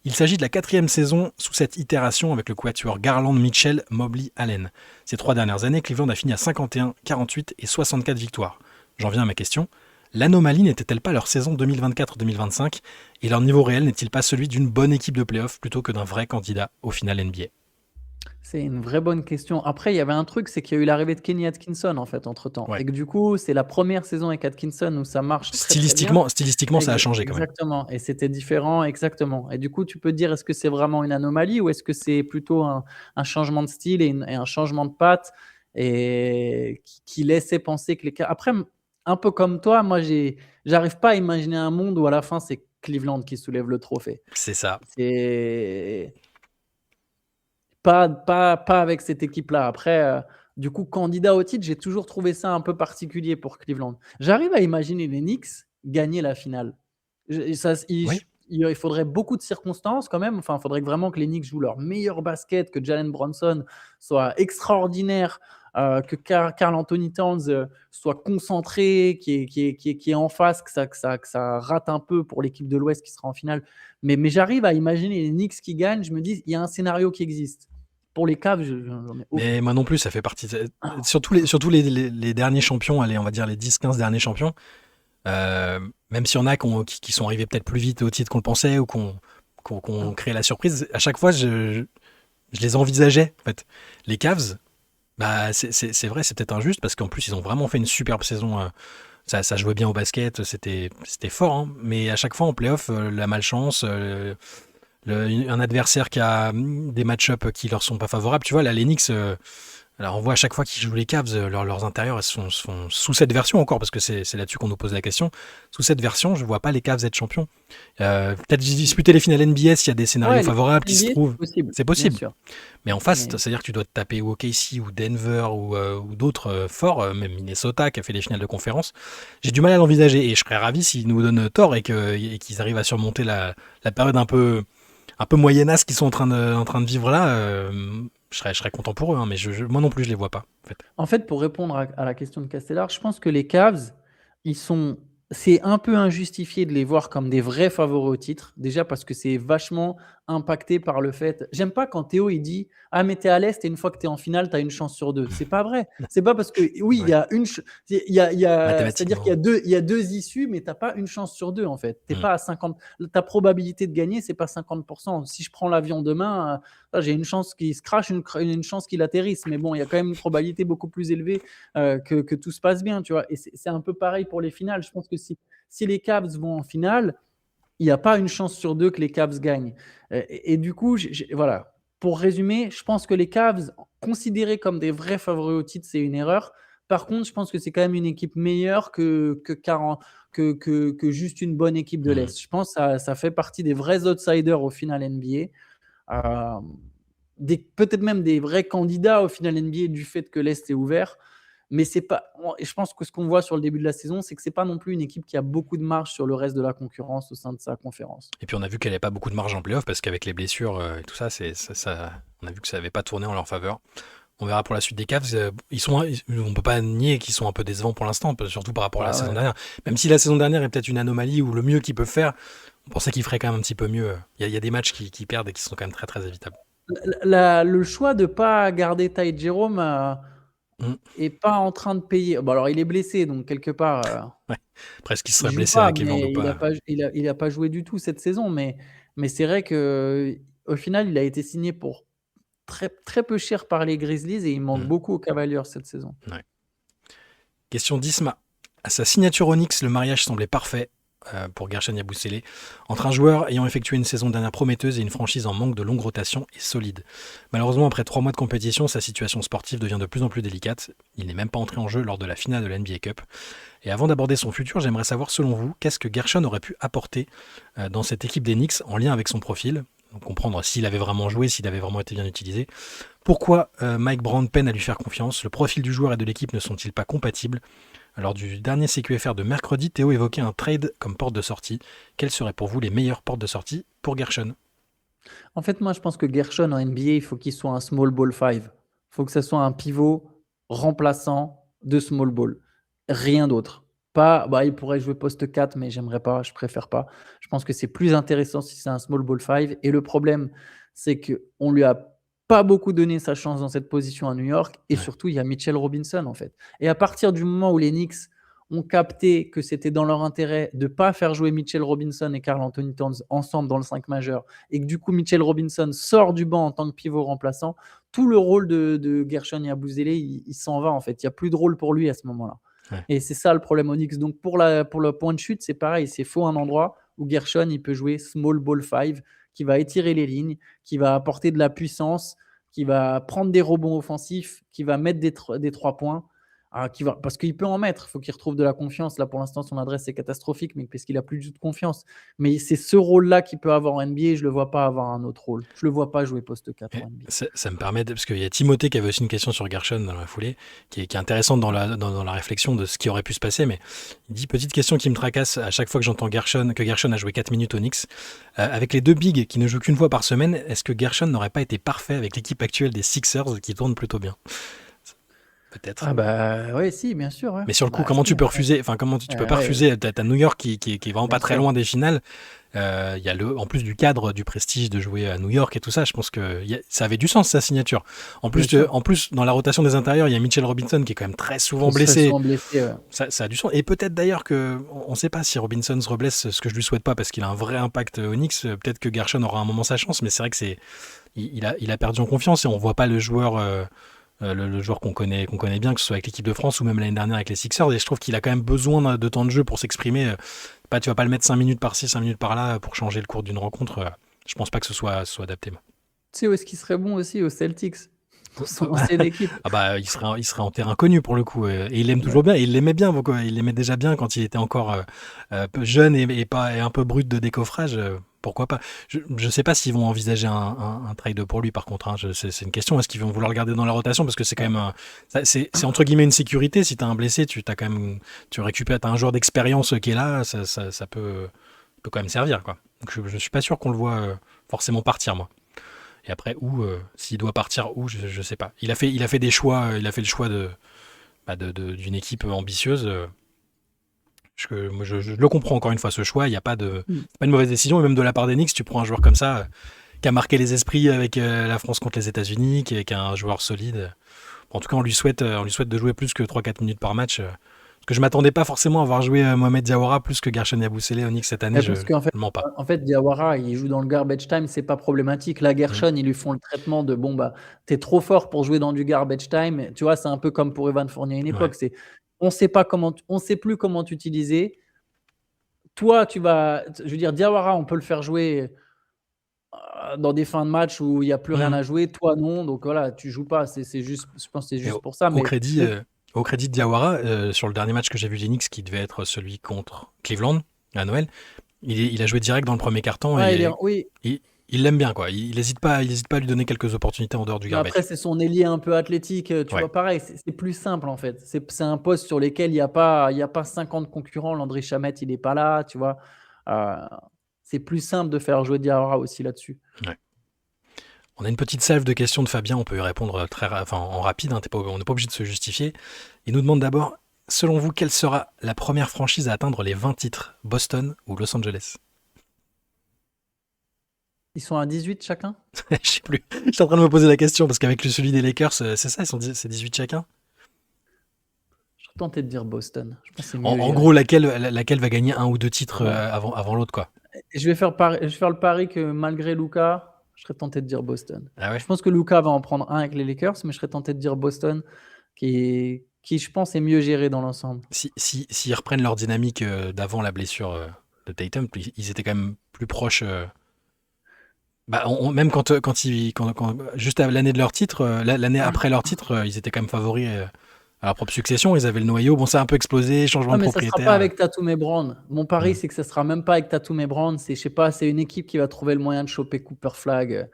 S2: Il s'agit de la 4e saison sous cette itération avec le quatuor Garland, Mitchell, Mobley, Allen. Ces 3 dernières années, Cleveland a fini à 51, 48 et 64 victoires. J'en viens à ma question. L'anomalie n'était-elle pas leur saison 2024-2025 et leur niveau réel n'est-il pas celui d'une bonne équipe de playoff plutôt que d'un vrai candidat au final NBA?
S1: C'est une vraie bonne question. Après, il y avait un truc, c'est qu'il y a eu l'arrivée de Kenny Atkinson en fait entre-temps
S2: Ouais.
S1: et que du coup, c'est la première saison avec Atkinson où ça marche très, très bien.
S2: Stylistiquement, ça a changé quand même.
S1: Exactement et c'était différent, exactement et du coup, tu peux te dire, est-ce que c'est vraiment une anomalie ou est-ce que c'est plutôt un changement de style et un changement de patte et qui laissait penser que les Ca après, un peu comme toi, moi, j'arrive pas à imaginer un monde où à la fin, c'est Cleveland qui soulève le trophée.
S2: C'est ça.
S1: C'est pas avec cette équipe-là. Après, du coup, candidat au titre, j'ai toujours trouvé ça un peu particulier pour Cleveland. J'arrive à imaginer les Knicks gagner la finale. Je ça
S2: Oui.
S1: il faudrait beaucoup de circonstances quand même. Enfin, il faudrait vraiment que les Knicks jouent leur meilleur basket, que Jalen Brunson soit extraordinaire, que Karl Anthony Towns, soit concentré, qui est en face, que ça rate un peu pour l'équipe de l'Ouest qui sera en finale. Mais j'arrive à imaginer les Knicks qui gagnent. Je me dis: «Il y a un scénario qui existe». Pour les Cavs, j'en ai aucun.
S2: Mais moi non plus, ça fait partie. Surtout les derniers champions, allez, on va dire les 10-15 derniers champions, même s'il y en a qui sont arrivés peut-être plus vite au titre qu'on le pensait ou qu'on créé la surprise, à chaque fois, je les envisageais. En fait. Les Cavs, bah, c'est vrai, c'est peut-être injuste parce qu'en plus, ils ont vraiment fait une superbe saison. Ça jouait bien au basket, c'était fort, hein, mais à chaque fois en playoff, la malchance, un adversaire qui a des match-ups qui leur sont pas favorables. Tu vois, là, les Knicks, alors on voit à chaque fois qu'ils jouent les Cavs, leurs intérieurs elles sont sous cette version encore, parce que c'est là-dessus qu'on nous pose la question. Sous cette version, je vois pas les Cavs être champions. Peut-être disputer les finales NBA s'il y a des scénarios
S1: Ouais, les
S2: favorables qui se
S1: NBA,
S2: trouvent.
S1: c'est possible,
S2: C'est
S1: bien
S2: possible.
S1: sûr.
S2: Mais en face,
S1: Mais
S2: c'est-à-dire que tu dois te taper OKC ou Denver ou d'autres forts, même Minnesota qui a fait les finales de conférence. J'ai du mal à l'envisager et je serais ravi s'ils nous donnent tort et qu'ils arrivent à surmonter la période un peu moyennasse qu'ils sont en train de vivre là. Je serais content pour eux, hein, mais moi non plus je les vois pas. En fait.
S1: en fait, pour répondre à la question de Castellar, je pense que les Cavs, ils sont c'est un peu injustifié de les voir comme des vrais favoris au titre. Déjà parce que c'est vachement impacté par le fait. J'aime pas quand Théo il dit ah mais t'es à l'est et une fois que t'es en finale t'as une chance sur deux. C'est pas vrai. C'est pas parce que oui il y
S2: Ouais,
S1: a c'est-à-dire qu'il y a
S2: mathématiquement.
S1: deux issues mais t'as pas une chance sur deux en fait. T'es
S2: Mm.
S1: pas à 50. Ta probabilité de gagner c'est pas 50%. Si je prends l'avion demain, j'ai une chance qu'il se crache, une chance qu'il atterrisse. Mais bon il y a quand même une probabilité beaucoup plus élevée que tout se passe bien, tu vois. Et c'est un peu pareil pour les finales. Je pense que si les Cavs vont en finale, il n'y a pas une chance sur deux que les Cavs gagnent. Et du coup, voilà. Pour résumer, je pense que les Cavs, considérés comme des vrais favoris au titre, c'est une erreur. Par contre, je pense que c'est quand même une équipe meilleure que juste une bonne équipe de
S2: Mm.
S1: l'Est. Je pense que ça fait partie des vrais outsiders au final NBA. Peut-être même des vrais candidats au final NBA du fait que l'Est est ouvert. Mais c'est pas. Et je pense que ce qu'on voit sur le début de la saison, c'est que c'est pas non plus une équipe qui a beaucoup de marge sur le reste de la concurrence au sein de sa conférence.
S2: Et puis on a vu qu'elle n'avait pas beaucoup de marge en playoff parce qu'avec les blessures et tout ça, on a vu que ça n'avait pas tourné en leur faveur. On verra pour la suite des Cavs. On peut pas nier qu'ils sont un peu décevants pour l'instant, surtout par rapport à la
S1: Bah
S2: saison
S1: ouais.
S2: dernière. Même si la saison dernière est peut-être une anomalie ou le mieux qu'ils peuvent faire, on pensait qu'ils feraient quand même un petit peu mieux. Il y a des matchs qui perdent et qui sont quand même très très évitables.
S1: Le choix de pas garder Ty Jerome
S2: Mm.
S1: est pas en train de payer. Bon, alors il est blessé, donc quelque part,
S2: Ouais. Presque qu'ils
S1: il
S2: seraient
S1: joue
S2: blessés
S1: pas,
S2: avec Evan
S1: mais
S2: Lopa.
S1: il a pas joué du tout cette saison. Mais c'est vrai que au final, il a été signé pour très, très peu cher par les Grizzlies et il manque
S2: Mm.
S1: beaucoup aux Cavaliers cette saison.
S2: Ouais. Question d'Isma. À sa signature Onyx, le mariage semblait parfait pour Gershon Yabusele, entre un joueur ayant effectué une saison dernière prometteuse et une franchise en manque de longue rotation et solide. Malheureusement, après 3 mois de compétition, sa situation sportive devient de plus en plus délicate. Il n'est même pas entré en jeu lors de la finale de la NBA Cup. Et avant d'aborder son futur, j'aimerais savoir, selon vous, qu'est-ce que Gershon aurait pu apporter dans cette équipe des Knicks en lien avec son profil. Donc comprendre s'il avait vraiment joué, s'il avait vraiment été bien utilisé. Pourquoi Mike Brown peine à lui faire confiance? Le profil du joueur et de l'équipe ne sont-ils pas compatibles? Lors du dernier CQFR de mercredi, Théo évoquait un trade comme porte de sortie. Quelles seraient pour vous les meilleures portes de sortie pour Gershon?
S1: En fait, moi, je pense que Gershon en NBA, il faut qu'il soit un small ball 5. Il faut que ce soit un pivot remplaçant de small ball. Rien d'autre. Pas, bah, il pourrait jouer poste 4, mais j'aimerais pas, je préfère pas. Je pense que c'est plus intéressant si c'est un small ball 5. Et le problème, c'est qu'on lui a pas beaucoup donné sa chance dans cette position à New York. Et
S2: Ouais.
S1: surtout, il y a Mitchell Robinson, en fait. Et à partir du moment où les Knicks ont capté que c'était dans leur intérêt de ne pas faire jouer Mitchell Robinson et Karl Anthony Towns ensemble dans le 5 majeur, et que du coup Mitchell Robinson sort du banc en tant que pivot remplaçant, tout le rôle de Gershon Yabusele, il s'en va en fait. Il n'y a plus de rôle pour lui à ce moment-là.
S2: Ouais.
S1: Et c'est ça le problème au Knicks. Donc pour le point de chute, c'est pareil. C'est faux un endroit où Gershon il peut jouer small ball 5, qui va étirer les lignes, qui va apporter de la puissance, qui va prendre des rebonds offensifs, qui va mettre des 3 points. Parce qu'il peut en mettre, il faut qu'il retrouve de la confiance. Là, pour l'instant, son adresse est catastrophique, mais parce qu'il a plus du tout de confiance. Mais c'est ce rôle-là qu'il peut avoir en NBA. Je ne le vois pas avoir un autre rôle. Je ne le vois pas jouer poste 4 en NBA.
S2: Ça me permet, parce qu'il y a Timothée qui avait aussi une question sur Gershon dans la foulée, qui est intéressante dans la réflexion de ce qui aurait pu se passer, mais il dit, petite question qui me tracasse à chaque fois que j'entends que Gershon a joué 4 minutes au Knicks. Avec les deux bigs qui ne jouent qu'une fois par semaine, est-ce que Gershon n'aurait pas été parfait avec l'équipe actuelle des Sixers qui tourne plutôt bien? Peut-être.
S1: Ah bah oui, si, bien sûr. Ouais.
S2: Mais sur le coup,
S1: Bah,
S2: comment
S1: si,
S2: tu peux refuser? Enfin, comment tu peux pas
S1: ouais,
S2: refuser? T'as New York qui est vraiment
S1: bien
S2: pas très
S1: sûr.
S2: loin des finales. Il y a en plus du cadre, du prestige de jouer à New York et tout ça. Je pense que ça avait du sens sa signature.
S1: Bien sûr.
S2: En plus, dans la rotation des intérieurs, il y a Mitchell Robinson qui est quand même très souvent
S1: Qui serait
S2: blessé.
S1: souvent blessé. Ouais.
S2: Ça a du sens. Et peut-être d'ailleurs que, on ne sait pas si Robinson se reblesse, ce que je lui souhaite pas parce qu'il a un vrai impact au Knicks. Peut-être que Gershon aura un moment sa chance, mais c'est vrai que il a perdu en confiance et on voit pas le joueur. Le joueur qu'on connaît bien, que ce soit avec l'équipe de France ou même l'année dernière avec les Sixers, et je trouve qu'il a quand même besoin de temps de jeu pour s'exprimer. Tu vas pas le mettre 5 minutes par-ci, 5 minutes par-là pour changer le cours d'une rencontre. Je pense pas que ce soit adapté. Moi.
S1: Tu sais où est-ce qu'il serait bon aussi aux Celtics, dans son ancienne équipe.
S2: Ah bah il serait en terrain connu pour le coup, et il aime toujours bien, et il l'aimait bien, il l'aimait déjà bien quand il était encore peu jeune et un peu brut de décoffrage. Pourquoi pas? Je sais pas s'ils vont envisager un trade pour lui par contre. Hein. C'est une question. Est-ce qu'ils vont vouloir le garder dans la rotation? Parce que c'est quand même c'est entre guillemets une sécurité. Si t'as un blessé, tu récupères, t'as un joueur d'expérience qui est là, ça peut quand même servir quoi. Donc je suis pas sûr qu'on le voit forcément partir moi. Et après s'il doit partir où, je sais pas. Il a fait des choix. Il a fait le choix d'une équipe ambitieuse. Moi, je le comprends encore une fois, ce choix. Il n'y a pas de,
S1: Mm.
S2: c'est pas une mauvaise décision. Et même de la part d'Enix, tu prends un joueur comme ça, qui a marqué les esprits avec la France contre les États-Unis, qui est un joueur solide. En tout cas, on lui souhaite de jouer plus que 3-4 minutes par match. Parce que je m'attendais pas forcément à voir jouer Mohamed Diawara plus que Gershon Yabusele Onyx cette année.
S1: Et
S2: Je
S1: parce qu'en fait,
S2: ne mens pas.
S1: Diawara, il joue dans le garbage time, c'est pas problématique. Là,
S2: Mm.
S1: Gershon, ils lui font le traitement de bon, bah, t'es trop fort pour jouer dans du garbage time. Tu vois, c'est un peu comme pour Evan Fournier à une
S2: Ouais.
S1: époque. On sait plus comment t'utiliser. Toi, je veux dire, Diawara, on peut le faire jouer dans des fins de match où il n'y a plus rien
S2: Mm.
S1: à jouer. Toi, non. Donc voilà, tu joues pas. C'est juste, je pense que c'est
S2: Et
S1: juste pour ça.
S2: au crédit, au crédit de Diawara, sur le dernier match que j'ai vu d'Enix, qui devait être celui contre Cleveland à Noël, il a joué direct dans le premier carton
S1: ouais,
S2: et
S1: oui.
S2: il l'aime bien, quoi. Il n'hésite pas à lui donner quelques opportunités en dehors du
S1: Mais
S2: garbage.
S1: après, c'est son ailier un peu athlétique. Tu
S2: Ouais.
S1: vois, pareil, c'est plus simple en fait. C'est un poste sur lequel il y a pas 50 concurrents. Landry Shamet, il n'est pas là. Tu vois, Euh, c'est plus simple de faire jouer Diawara aussi là-dessus.
S2: Ouais. On a une petite salve de questions de Fabien, on peut y répondre en rapide, hein, on n'est pas obligé de se justifier. Il nous demande d'abord, selon vous, quelle sera la première franchise à atteindre les 20 titres, Boston ou Los Angeles?
S1: Ils sont à 18 chacun?
S2: Je sais plus. Je suis en train de me poser la question, parce qu'avec celui des Lakers, c'est ça, c'est 18 chacun?
S1: Je serais tenté de dire Boston. Je pense que c'est mieux
S2: En
S1: géré.
S2: gros, laquelle va gagner un ou deux titres
S1: Ouais.
S2: avant l'autre, quoi.
S1: Et je vais faire le pari que malgré Luka, je serais tenté de dire Boston.
S2: Ah ouais?
S1: Je pense que Luka va en prendre un avec les Lakers, mais je serais tenté de dire Boston, qui je pense est mieux géré dans l'ensemble.
S2: S'ils reprennent leur dynamique d'avant la blessure de Tatum, ils étaient quand même plus proches. Bah, même juste à l'année de leur titre, l'année après leur titre, ils étaient quand même favoris à leur propre succession. Ils avaient le noyau. Bon, ça a un peu explosé, changement
S1: Ah,
S2: de
S1: mais ça sera
S2: propriétaire.
S1: pas avec Tatum et Brown. Mon pari,
S2: Mm.
S1: c'est que ça sera même pas avec Tatum et Brown. C'est, je sais pas, c'est une équipe qui va trouver le moyen de choper Cooper Flag.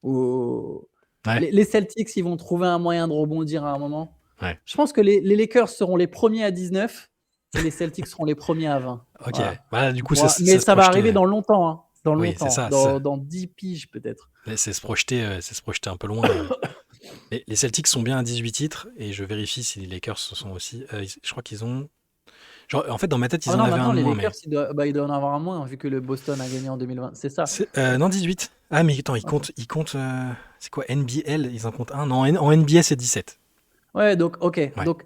S1: Ou...
S2: Ouais,
S1: Les Celtics, ils vont trouver un moyen de rebondir à un moment.
S2: ouais.
S1: Je pense que les Lakers seront les premiers à 19 et les Celtics seront les premiers à 20.
S2: Ok.
S1: Voilà.
S2: Voilà, du coup,
S1: Mais ça va
S2: projetait.
S1: arriver dans longtemps. Hein. Dans
S2: Oui,
S1: longtemps.
S2: c'est ça.
S1: Dans 10 piges peut-être.
S2: C'est se projeter un peu loin. Les Celtics sont bien à 18 titres et je vérifie si les Lakers sont aussi. Je crois qu'ils ont. En fait, dans ma tête, ils en avaient
S1: maintenant,
S2: un de
S1: les
S2: moins.
S1: Lakers, ils doivent en avoir un moins, vu que le Boston a gagné en 2020. C'est ça.
S2: Non, 18. Ah, mais attends, ils comptent. C'est quoi, NBL? Ils en comptent un? Non, en NBA, c'est 17.
S1: Ouais, donc, ok.
S2: Ouais.
S1: Donc,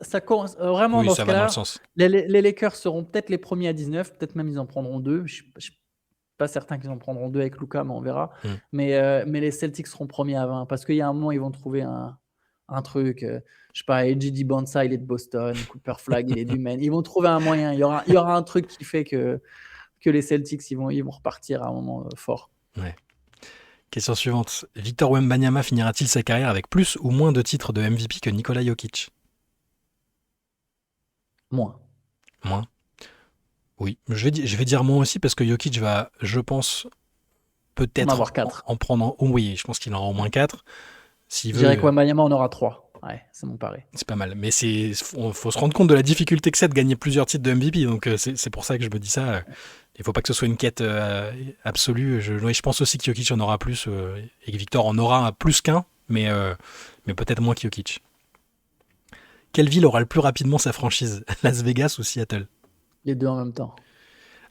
S1: ça vraiment,
S2: Oui,
S1: dans
S2: ça
S1: ce
S2: va dans
S1: cas-là,
S2: le sens.
S1: les Lakers seront peut-être les premiers à 19. Peut-être même ils en prendront 2. Je suis pas certain qu'ils en prendront 2 avec Luka, mais on verra.
S2: Mm.
S1: Mais les Celtics seront premiers à 20. Parce qu'il y a un moment, ils vont trouver un truc. Je sais pas, JD Bonsa, il est de Boston. Cooper Flag, il est du Maine. Ils vont trouver un moyen. Il y aura un truc qui fait que les Celtics, ils vont repartir à un moment fort.
S2: Ouais. Question suivante. Victor Wembanyama finira-t-il sa carrière avec plus ou moins de titres de MVP que Nikola Jokic?
S1: Moins.
S2: Moins. Oui, je vais dire moins aussi parce que Jokic va, je pense, peut-être
S1: En avoir 4.
S2: en prendre. Oh oui, je pense qu'il en aura au moins 4. S'il
S1: Je
S2: veut,
S1: dirais que Wembanyama en aura 3. Ouais, c'est mon pari.
S2: c'est pas mal. Mais faut se rendre compte de la difficulté que c'est de gagner plusieurs titres de MVP. Donc c'est pour ça que je me dis ça. Il faut pas que ce soit une quête absolue. Je pense aussi que Jokic en aura plus et que Victor en aura plus qu'un, mais peut-être moins que Jokic. Quelle ville aura le plus rapidement sa franchise? Las Vegas ou Seattle?
S1: Les deux en même temps.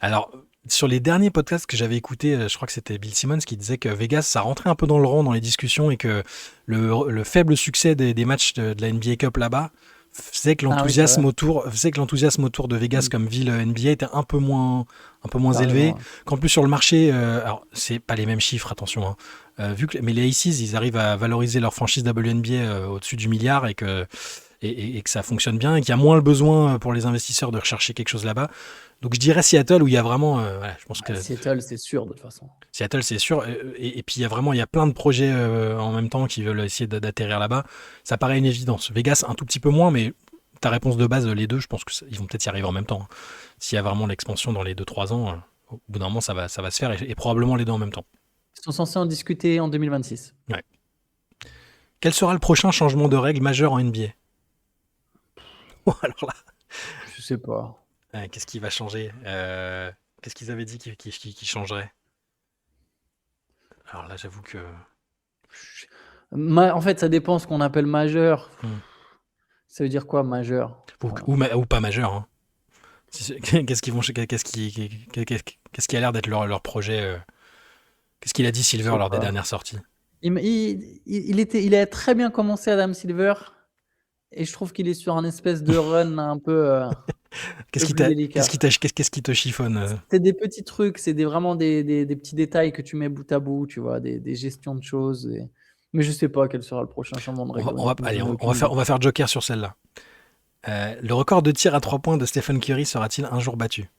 S2: Alors, sur les derniers podcasts que j'avais écoutés, je crois que c'était Bill Simmons qui disait que Vegas, ça rentrait un peu dans le rang dans les discussions et que le faible succès des matchs de la NBA Cup là-bas faisait que l'enthousiasme autour de Vegas comme ville NBA était un peu moins élevé. Qu'en plus sur le marché, alors c'est pas les mêmes chiffres, attention, hein, mais les Aces, ils arrivent à valoriser leur franchise WNBA au-dessus du milliard et que ça fonctionne bien et qu'il y a moins le besoin pour les investisseurs de rechercher quelque chose là-bas. Donc je dirais Seattle où il y a vraiment, je pense que
S1: Seattle c'est sûr de toute façon.
S2: Seattle c'est sûr et puis il y a plein de projets en même temps qui veulent essayer d'atterrir là-bas. Ça paraît une évidence. Vegas un tout petit peu moins, mais ta réponse de base, les deux, je pense qu'ils vont peut-être y arriver en même temps. S'il y a vraiment l'expansion dans les 2-3 ans, au bout d'un moment ça va se faire et probablement les deux en même temps.
S1: Ils sont censés en discuter en 2026.
S2: Ouais. Quel sera le prochain changement de règle majeur en NBA? Alors là,
S1: je sais pas.
S2: Qu'est-ce qui va changer? Qu'est-ce qu'ils avaient dit qui changerait? Alors là, j'avoue que...
S1: En fait, ça dépend ce qu'on appelle majeur. Ça veut dire quoi, majeur?
S2: Ou pas majeur. Hein. Qu'est-ce qu'ils vont, qu'est-ce qui a l'air d'être leur projet qu'est-ce qu'il a dit
S1: Je
S2: Silver
S1: sais
S2: lors des
S1: pas.
S2: dernières sorties?
S1: Il a très bien commencé, Adam Silver, et je trouve qu'il est sur un espèce de run un peu plus délicat.
S2: Qu'est-ce qui te chiffonne
S1: C'est des petits trucs, c'est vraiment des petits détails que tu mets bout à bout, tu vois, des gestions de choses. Mais je sais pas quel sera le prochain changement de règle. Honnêtement,
S2: allez,
S1: j'en ai aucune idée.
S2: on va faire Joker sur celle-là. Le record de tir à 3 points de Stephen Curry sera-t-il un jour battu?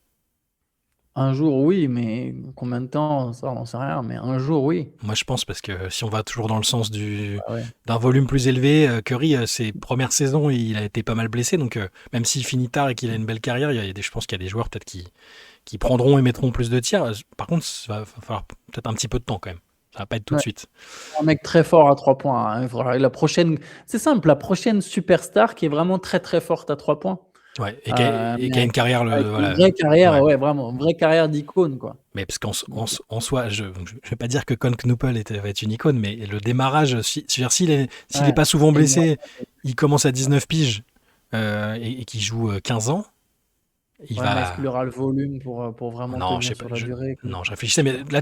S1: Un jour, oui, mais combien de temps, ça, on n'en sait rien. Mais un jour, oui.
S2: Moi, je pense, parce que si on va toujours dans le sens
S1: Ah ouais.
S2: d'un volume plus élevé, Curry, ses premières saisons, il a été pas mal blessé. Donc, même s'il finit tard et qu'il a une belle carrière, je pense qu'il y a des joueurs peut-être qui prendront et mettront plus de tirs. Par contre, ça va falloir peut-être un petit peu de temps quand même. Ça va pas être tout de
S1: Ouais.
S2: suite.
S1: Un mec très fort à 3 points, hein. La prochaine, c'est simple, la prochaine superstar qui est vraiment très très forte à 3 points.
S2: Ouais, et qui a une carrière.
S1: Avec une
S2: Voilà,
S1: vraie carrière,
S2: ouais.
S1: ouais, vraiment, une vraie carrière d'icône, quoi.
S2: Mais parce qu'en soi, je vais pas dire que Con Knuppel va être une icône, mais le démarrage, s'il est pas souvent blessé, il commence à 19 piges et qu'il joue 15 ans, il
S1: Ouais, mais est-ce
S2: va.
S1: qu'il aura le volume pour vraiment
S2: Non, je sais
S1: tenir
S2: pas.
S1: sur la durée, quoi.
S2: Non, je réfléchissais, mais là,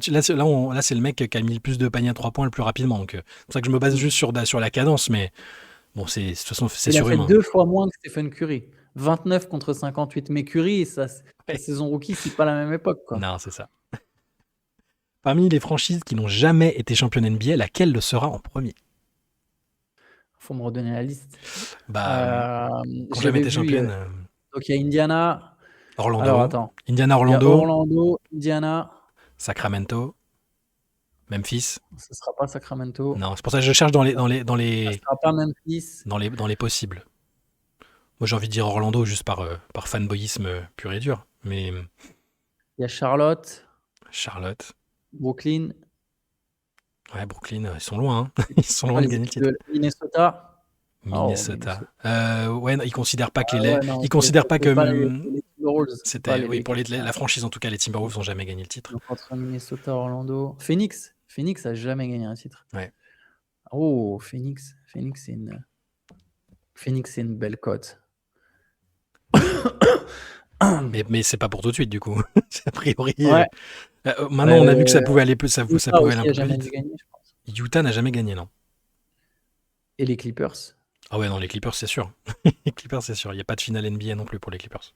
S2: c'est le mec qui a mis le plus de paniers à 3 points le plus rapidement. Donc, c'est pour ça que je me base juste sur la cadence, mais bon, de toute façon, c'est
S1: Il a fait
S2: surhumain.
S1: 2 fois moins que Stephen Curry. 29 contre 58. Mais Curry, sa
S2: Ouais.
S1: saison rookie, c'est pas la même époque, quoi.
S2: Non, c'est ça. Parmi les franchises qui n'ont jamais été championnes NBA, laquelle le sera en premier?
S1: Faut me redonner la liste.
S2: Quand
S1: Je
S2: jamais
S1: l'avais
S2: été
S1: vu.
S2: championne,
S1: Donc il y a Indiana. Alors
S2: Orlando,
S1: attends.
S2: Indiana,
S1: Il y a
S2: Orlando,
S1: Orlando, Indiana.
S2: Sacramento, Memphis.
S1: Ce sera pas Sacramento.
S2: Non, c'est pour ça que je cherche dans
S1: Ça
S2: les
S1: sera pas Memphis.
S2: dans les possibles. Moi, j'ai envie de dire Orlando juste par fanboyisme pur et dur. Mais
S1: Il y a Charlotte,
S2: Charlotte,
S1: Brooklyn.
S2: ouais, Brooklyn, ils sont loin. Hein. Ils sont loin de
S1: Les
S2: gagner le
S1: équipes
S2: titre.
S1: de Minnesota.
S2: Minnesota. Ouais, non, ils considèrent pas que
S1: Ah ouais, non,
S2: ils considèrent pas
S1: c'est
S2: que
S1: pas les Timberwolves. C'est pas
S2: c'était. Oui, pour
S1: l'équipe.
S2: la franchise en tout cas, les Timberwolves n'ont jamais gagné le titre.
S1: Donc entre Minnesota, Orlando. Phoenix. Phoenix a jamais gagné un titre.
S2: Ouais.
S1: Oh, Phoenix. Phoenix, c'est une belle cote.
S2: Mais c'est pas pour tout de suite du coup. A priori.
S1: Ouais.
S2: Maintenant, on a vu que ça pouvait aller ça pouvait aller un peu plus
S1: jamais
S2: vite.
S1: gagné, je pense.
S2: Utah n'a jamais gagné, non.
S1: Et les Clippers.
S2: Ah ouais, non, les Clippers, c'est sûr. Les Clippers, c'est sûr. Il n'y a pas de finale NBA non plus pour les Clippers.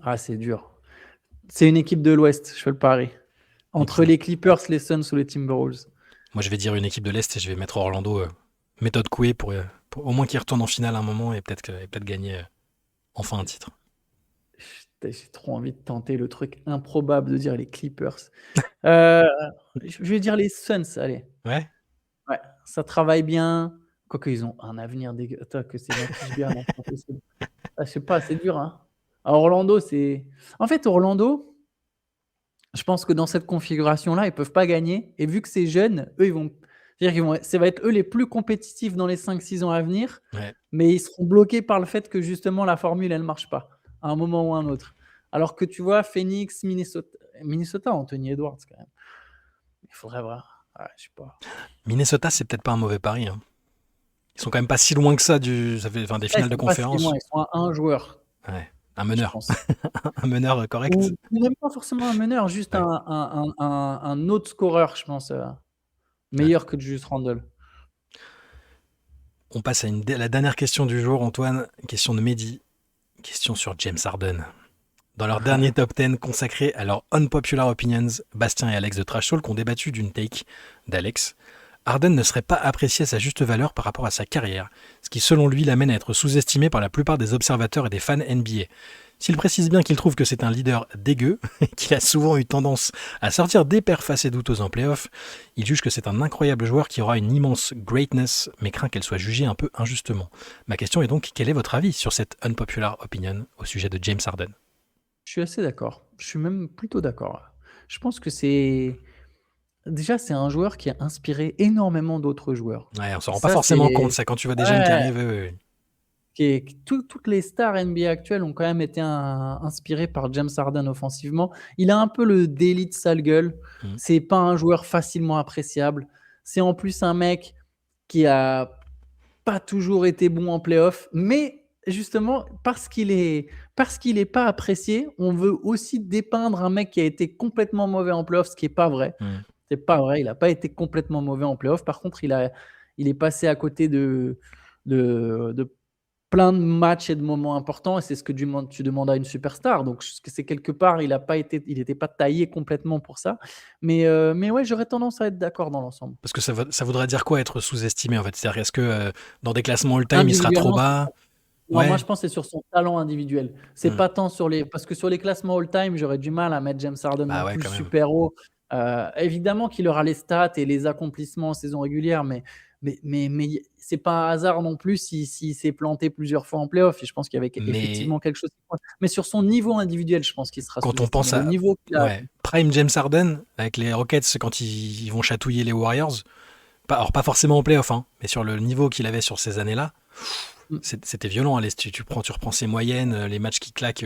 S1: Ah, c'est dur. C'est une équipe de l'Ouest, je fais le pari. Entre les Clippers, les Suns ou les Timberwolves.
S2: Moi, je vais dire une équipe de l'Est et je vais mettre Orlando méthode Coué pour au moins qu'ils retournent en finale à un moment et peut-être gagner enfin un titre.
S1: J'ai trop envie de tenter le truc improbable de dire les Clippers. Je vais dire les Suns, allez.
S2: Ouais.
S1: Ouais, ça travaille bien. Quoique, ils ont un avenir dégueu. Attends, que c'est bien, non, c'est pas possible. Ah, je sais pas, c'est dur, hein. À Orlando, c'est. En fait, Orlando, je pense que dans cette configuration-là, ils peuvent pas gagner. Et vu que c'est jeune, eux, ça va être eux les plus compétitifs dans les 5-6 ans à venir.
S2: Ouais.
S1: Mais ils seront bloqués par le fait que justement la formule, elle marche pas à un moment ou à un autre. Alors que tu vois, Phoenix, Minnesota, Anthony Edwards, quand même. Il faudrait voir. Ouais, je sais pas.
S2: Minnesota, c'est peut-être pas un mauvais pari. Hein. Ils sont quand même pas si loin que ça des finales de conférence.
S1: Ils sont à un joueur.
S2: Ouais. Un meneur. Un meneur correct.
S1: Ou même pas forcément un meneur, juste ouais. un autre scoreur, je pense, meilleur que Julius Randle.
S2: On passe à la dernière question du jour, Antoine. Question de Mehdi. Question sur James Harden. Dans leur dernier top 10 consacré à leurs unpopular opinions, Bastien et Alex de Trash Talk ont débattu d'une take d'Alex. Harden ne serait pas apprécié à sa juste valeur par rapport à sa carrière, ce qui selon lui l'amène à être sous-estimé par la plupart des observateurs et des fans NBA. S'il précise bien qu'il trouve que c'est un leader dégueu, qu'il a souvent eu tendance à sortir des perfs assez douteuses en playoff, il juge que c'est un incroyable joueur qui aura une immense greatness, mais craint qu'elle soit jugée un peu injustement. Ma question est donc, quel est votre avis sur cette unpopular opinion au sujet de James Harden ?
S1: Je suis assez d'accord. Je suis même plutôt d'accord. Je pense que c'est... Déjà, c'est un joueur qui a inspiré énormément d'autres joueurs.
S2: Ouais, on s'en rend pas forcément compte, ça, quand tu vois des jeunes qui arrivent.
S1: Toutes les stars NBA actuelles ont quand même été inspirées par James Harden offensivement. Il a un peu le délit de sale gueule. C'est pas un joueur facilement appréciable. C'est en plus un mec qui a pas toujours été bon en playoff, mais justement, parce qu'il est pas apprécié, on veut aussi dépeindre un mec qui a été complètement mauvais en playoff, ce qui est pas vrai.
S2: Hmm.
S1: C'est pas vrai, il a pas été complètement mauvais en playoff. Par contre, il est passé à côté de plein de matchs et de moments importants et c'est ce que tu demandes à une superstar. Donc c'est quelque part, il n'était pas taillé complètement pour ça. Mais ouais, j'aurais tendance à être d'accord dans l'ensemble.
S2: Parce que ça voudrait dire quoi être sous-estimé en fait? C'est-à-dire, est-ce que dans des classements all-time, il sera trop
S1: Individuellement,
S2: bas?
S1: non, moi
S2: Ouais.
S1: je pense que c'est sur son talent individuel. C'est
S2: Hmm.
S1: pas tant sur les. Parce que sur les classements all-time, j'aurais du mal à mettre James Harden
S2: Bah
S1: non
S2: ouais,
S1: plus
S2: quand même.
S1: super haut. Évidemment qu'il aura les stats et les accomplissements en saison régulière, mais c'est pas un hasard non plus s'il s'est planté plusieurs fois en playoff. Et je pense qu'il y avait
S2: Mais
S1: effectivement quelque chose qui pointe. Mais sur son niveau individuel, je pense qu'il sera
S2: quand on
S1: sous-estimé.
S2: pense
S1: Le
S2: à
S1: niveau qu'il a.
S2: ouais, Prime James Harden avec les Rockets quand ils vont chatouiller les Warriors, alors pas forcément en playoff, hein, mais sur le niveau qu'il avait sur ces années-là,
S1: Mm.
S2: c'était violent. Allez, tu reprends ses moyennes, les matchs qui claquent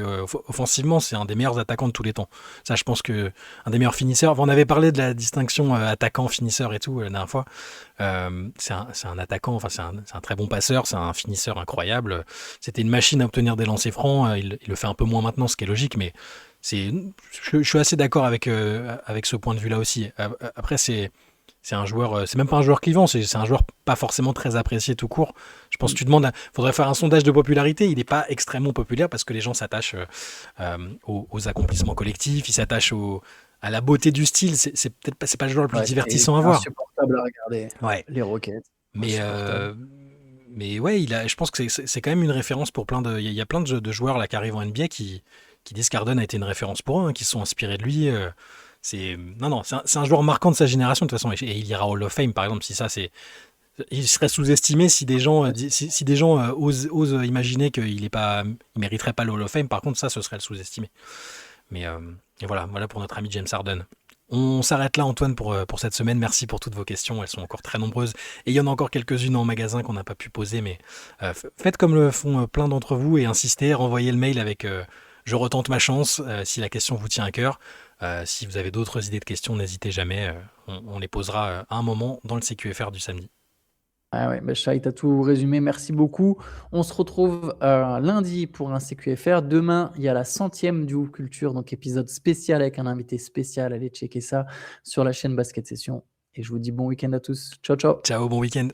S2: offensivement, c'est un des meilleurs attaquants de tous les temps. Ça, je pense que un des meilleurs finisseurs. On avait parlé de la distinction attaquant-finisseur et tout la dernière fois. C'est un attaquant, enfin c'est un très bon passeur, c'est un finisseur incroyable. C'était une machine à obtenir des lancers francs. Il le fait un peu moins maintenant, ce qui est logique, mais je suis assez d'accord avec ce point de vue-là aussi. Après, c'est un joueur, c'est même pas un joueur clivant, c'est un joueur pas forcément très apprécié tout court. Je pense que tu demandes, faudrait faire un sondage de popularité. Il n'est pas extrêmement populaire parce que les gens s'attachent aux accomplissements collectifs, ils s'attachent à la beauté du style. C'est peut-être pas, c'est pas le joueur le plus
S1: Ouais,
S2: divertissant à
S1: c'est
S2: voir.
S1: insupportable à regarder.
S2: Ouais,
S1: Les Rockets,
S2: mais
S1: insupportable.
S2: ouais, je pense que c'est quand même une référence pour plein de. Il y a plein de joueurs là qui arrivent en NBA qui disent qu'Harden a été une référence pour eux, hein, qui se sont inspirés de lui. Non, c'est un joueur marquant de sa génération de toute façon, et il ira au Hall of Fame par exemple. Si ça, il serait sous-estimé si des gens, si des gens osent imaginer il mériterait pas le Hall of Fame. Par contre, ça, ce serait le sous-estimé. Mais et voilà pour notre ami James Harden. On s'arrête là, Antoine, pour cette semaine. Merci pour toutes vos questions. Elles sont encore très nombreuses. Et il y en a encore quelques-unes en magasin qu'on n'a pas pu poser. Mais faites comme le font plein d'entre vous et insistez. Renvoyez le mail avec je retente ma chance si la question vous tient à cœur. Si vous avez d'autres idées de questions, n'hésitez jamais. On les posera à un moment dans le CQFR du samedi.
S1: Ah ouais, bah Shai, t'as tout résumé, merci beaucoup. On se retrouve lundi pour un CQFR. Demain, il y a la 100e du Hoop Culture, donc épisode spécial avec un invité spécial. Allez checker ça sur la chaîne Basket Session. Et je vous dis bon week-end à tous. Ciao, ciao.
S2: Ciao, bon week-end.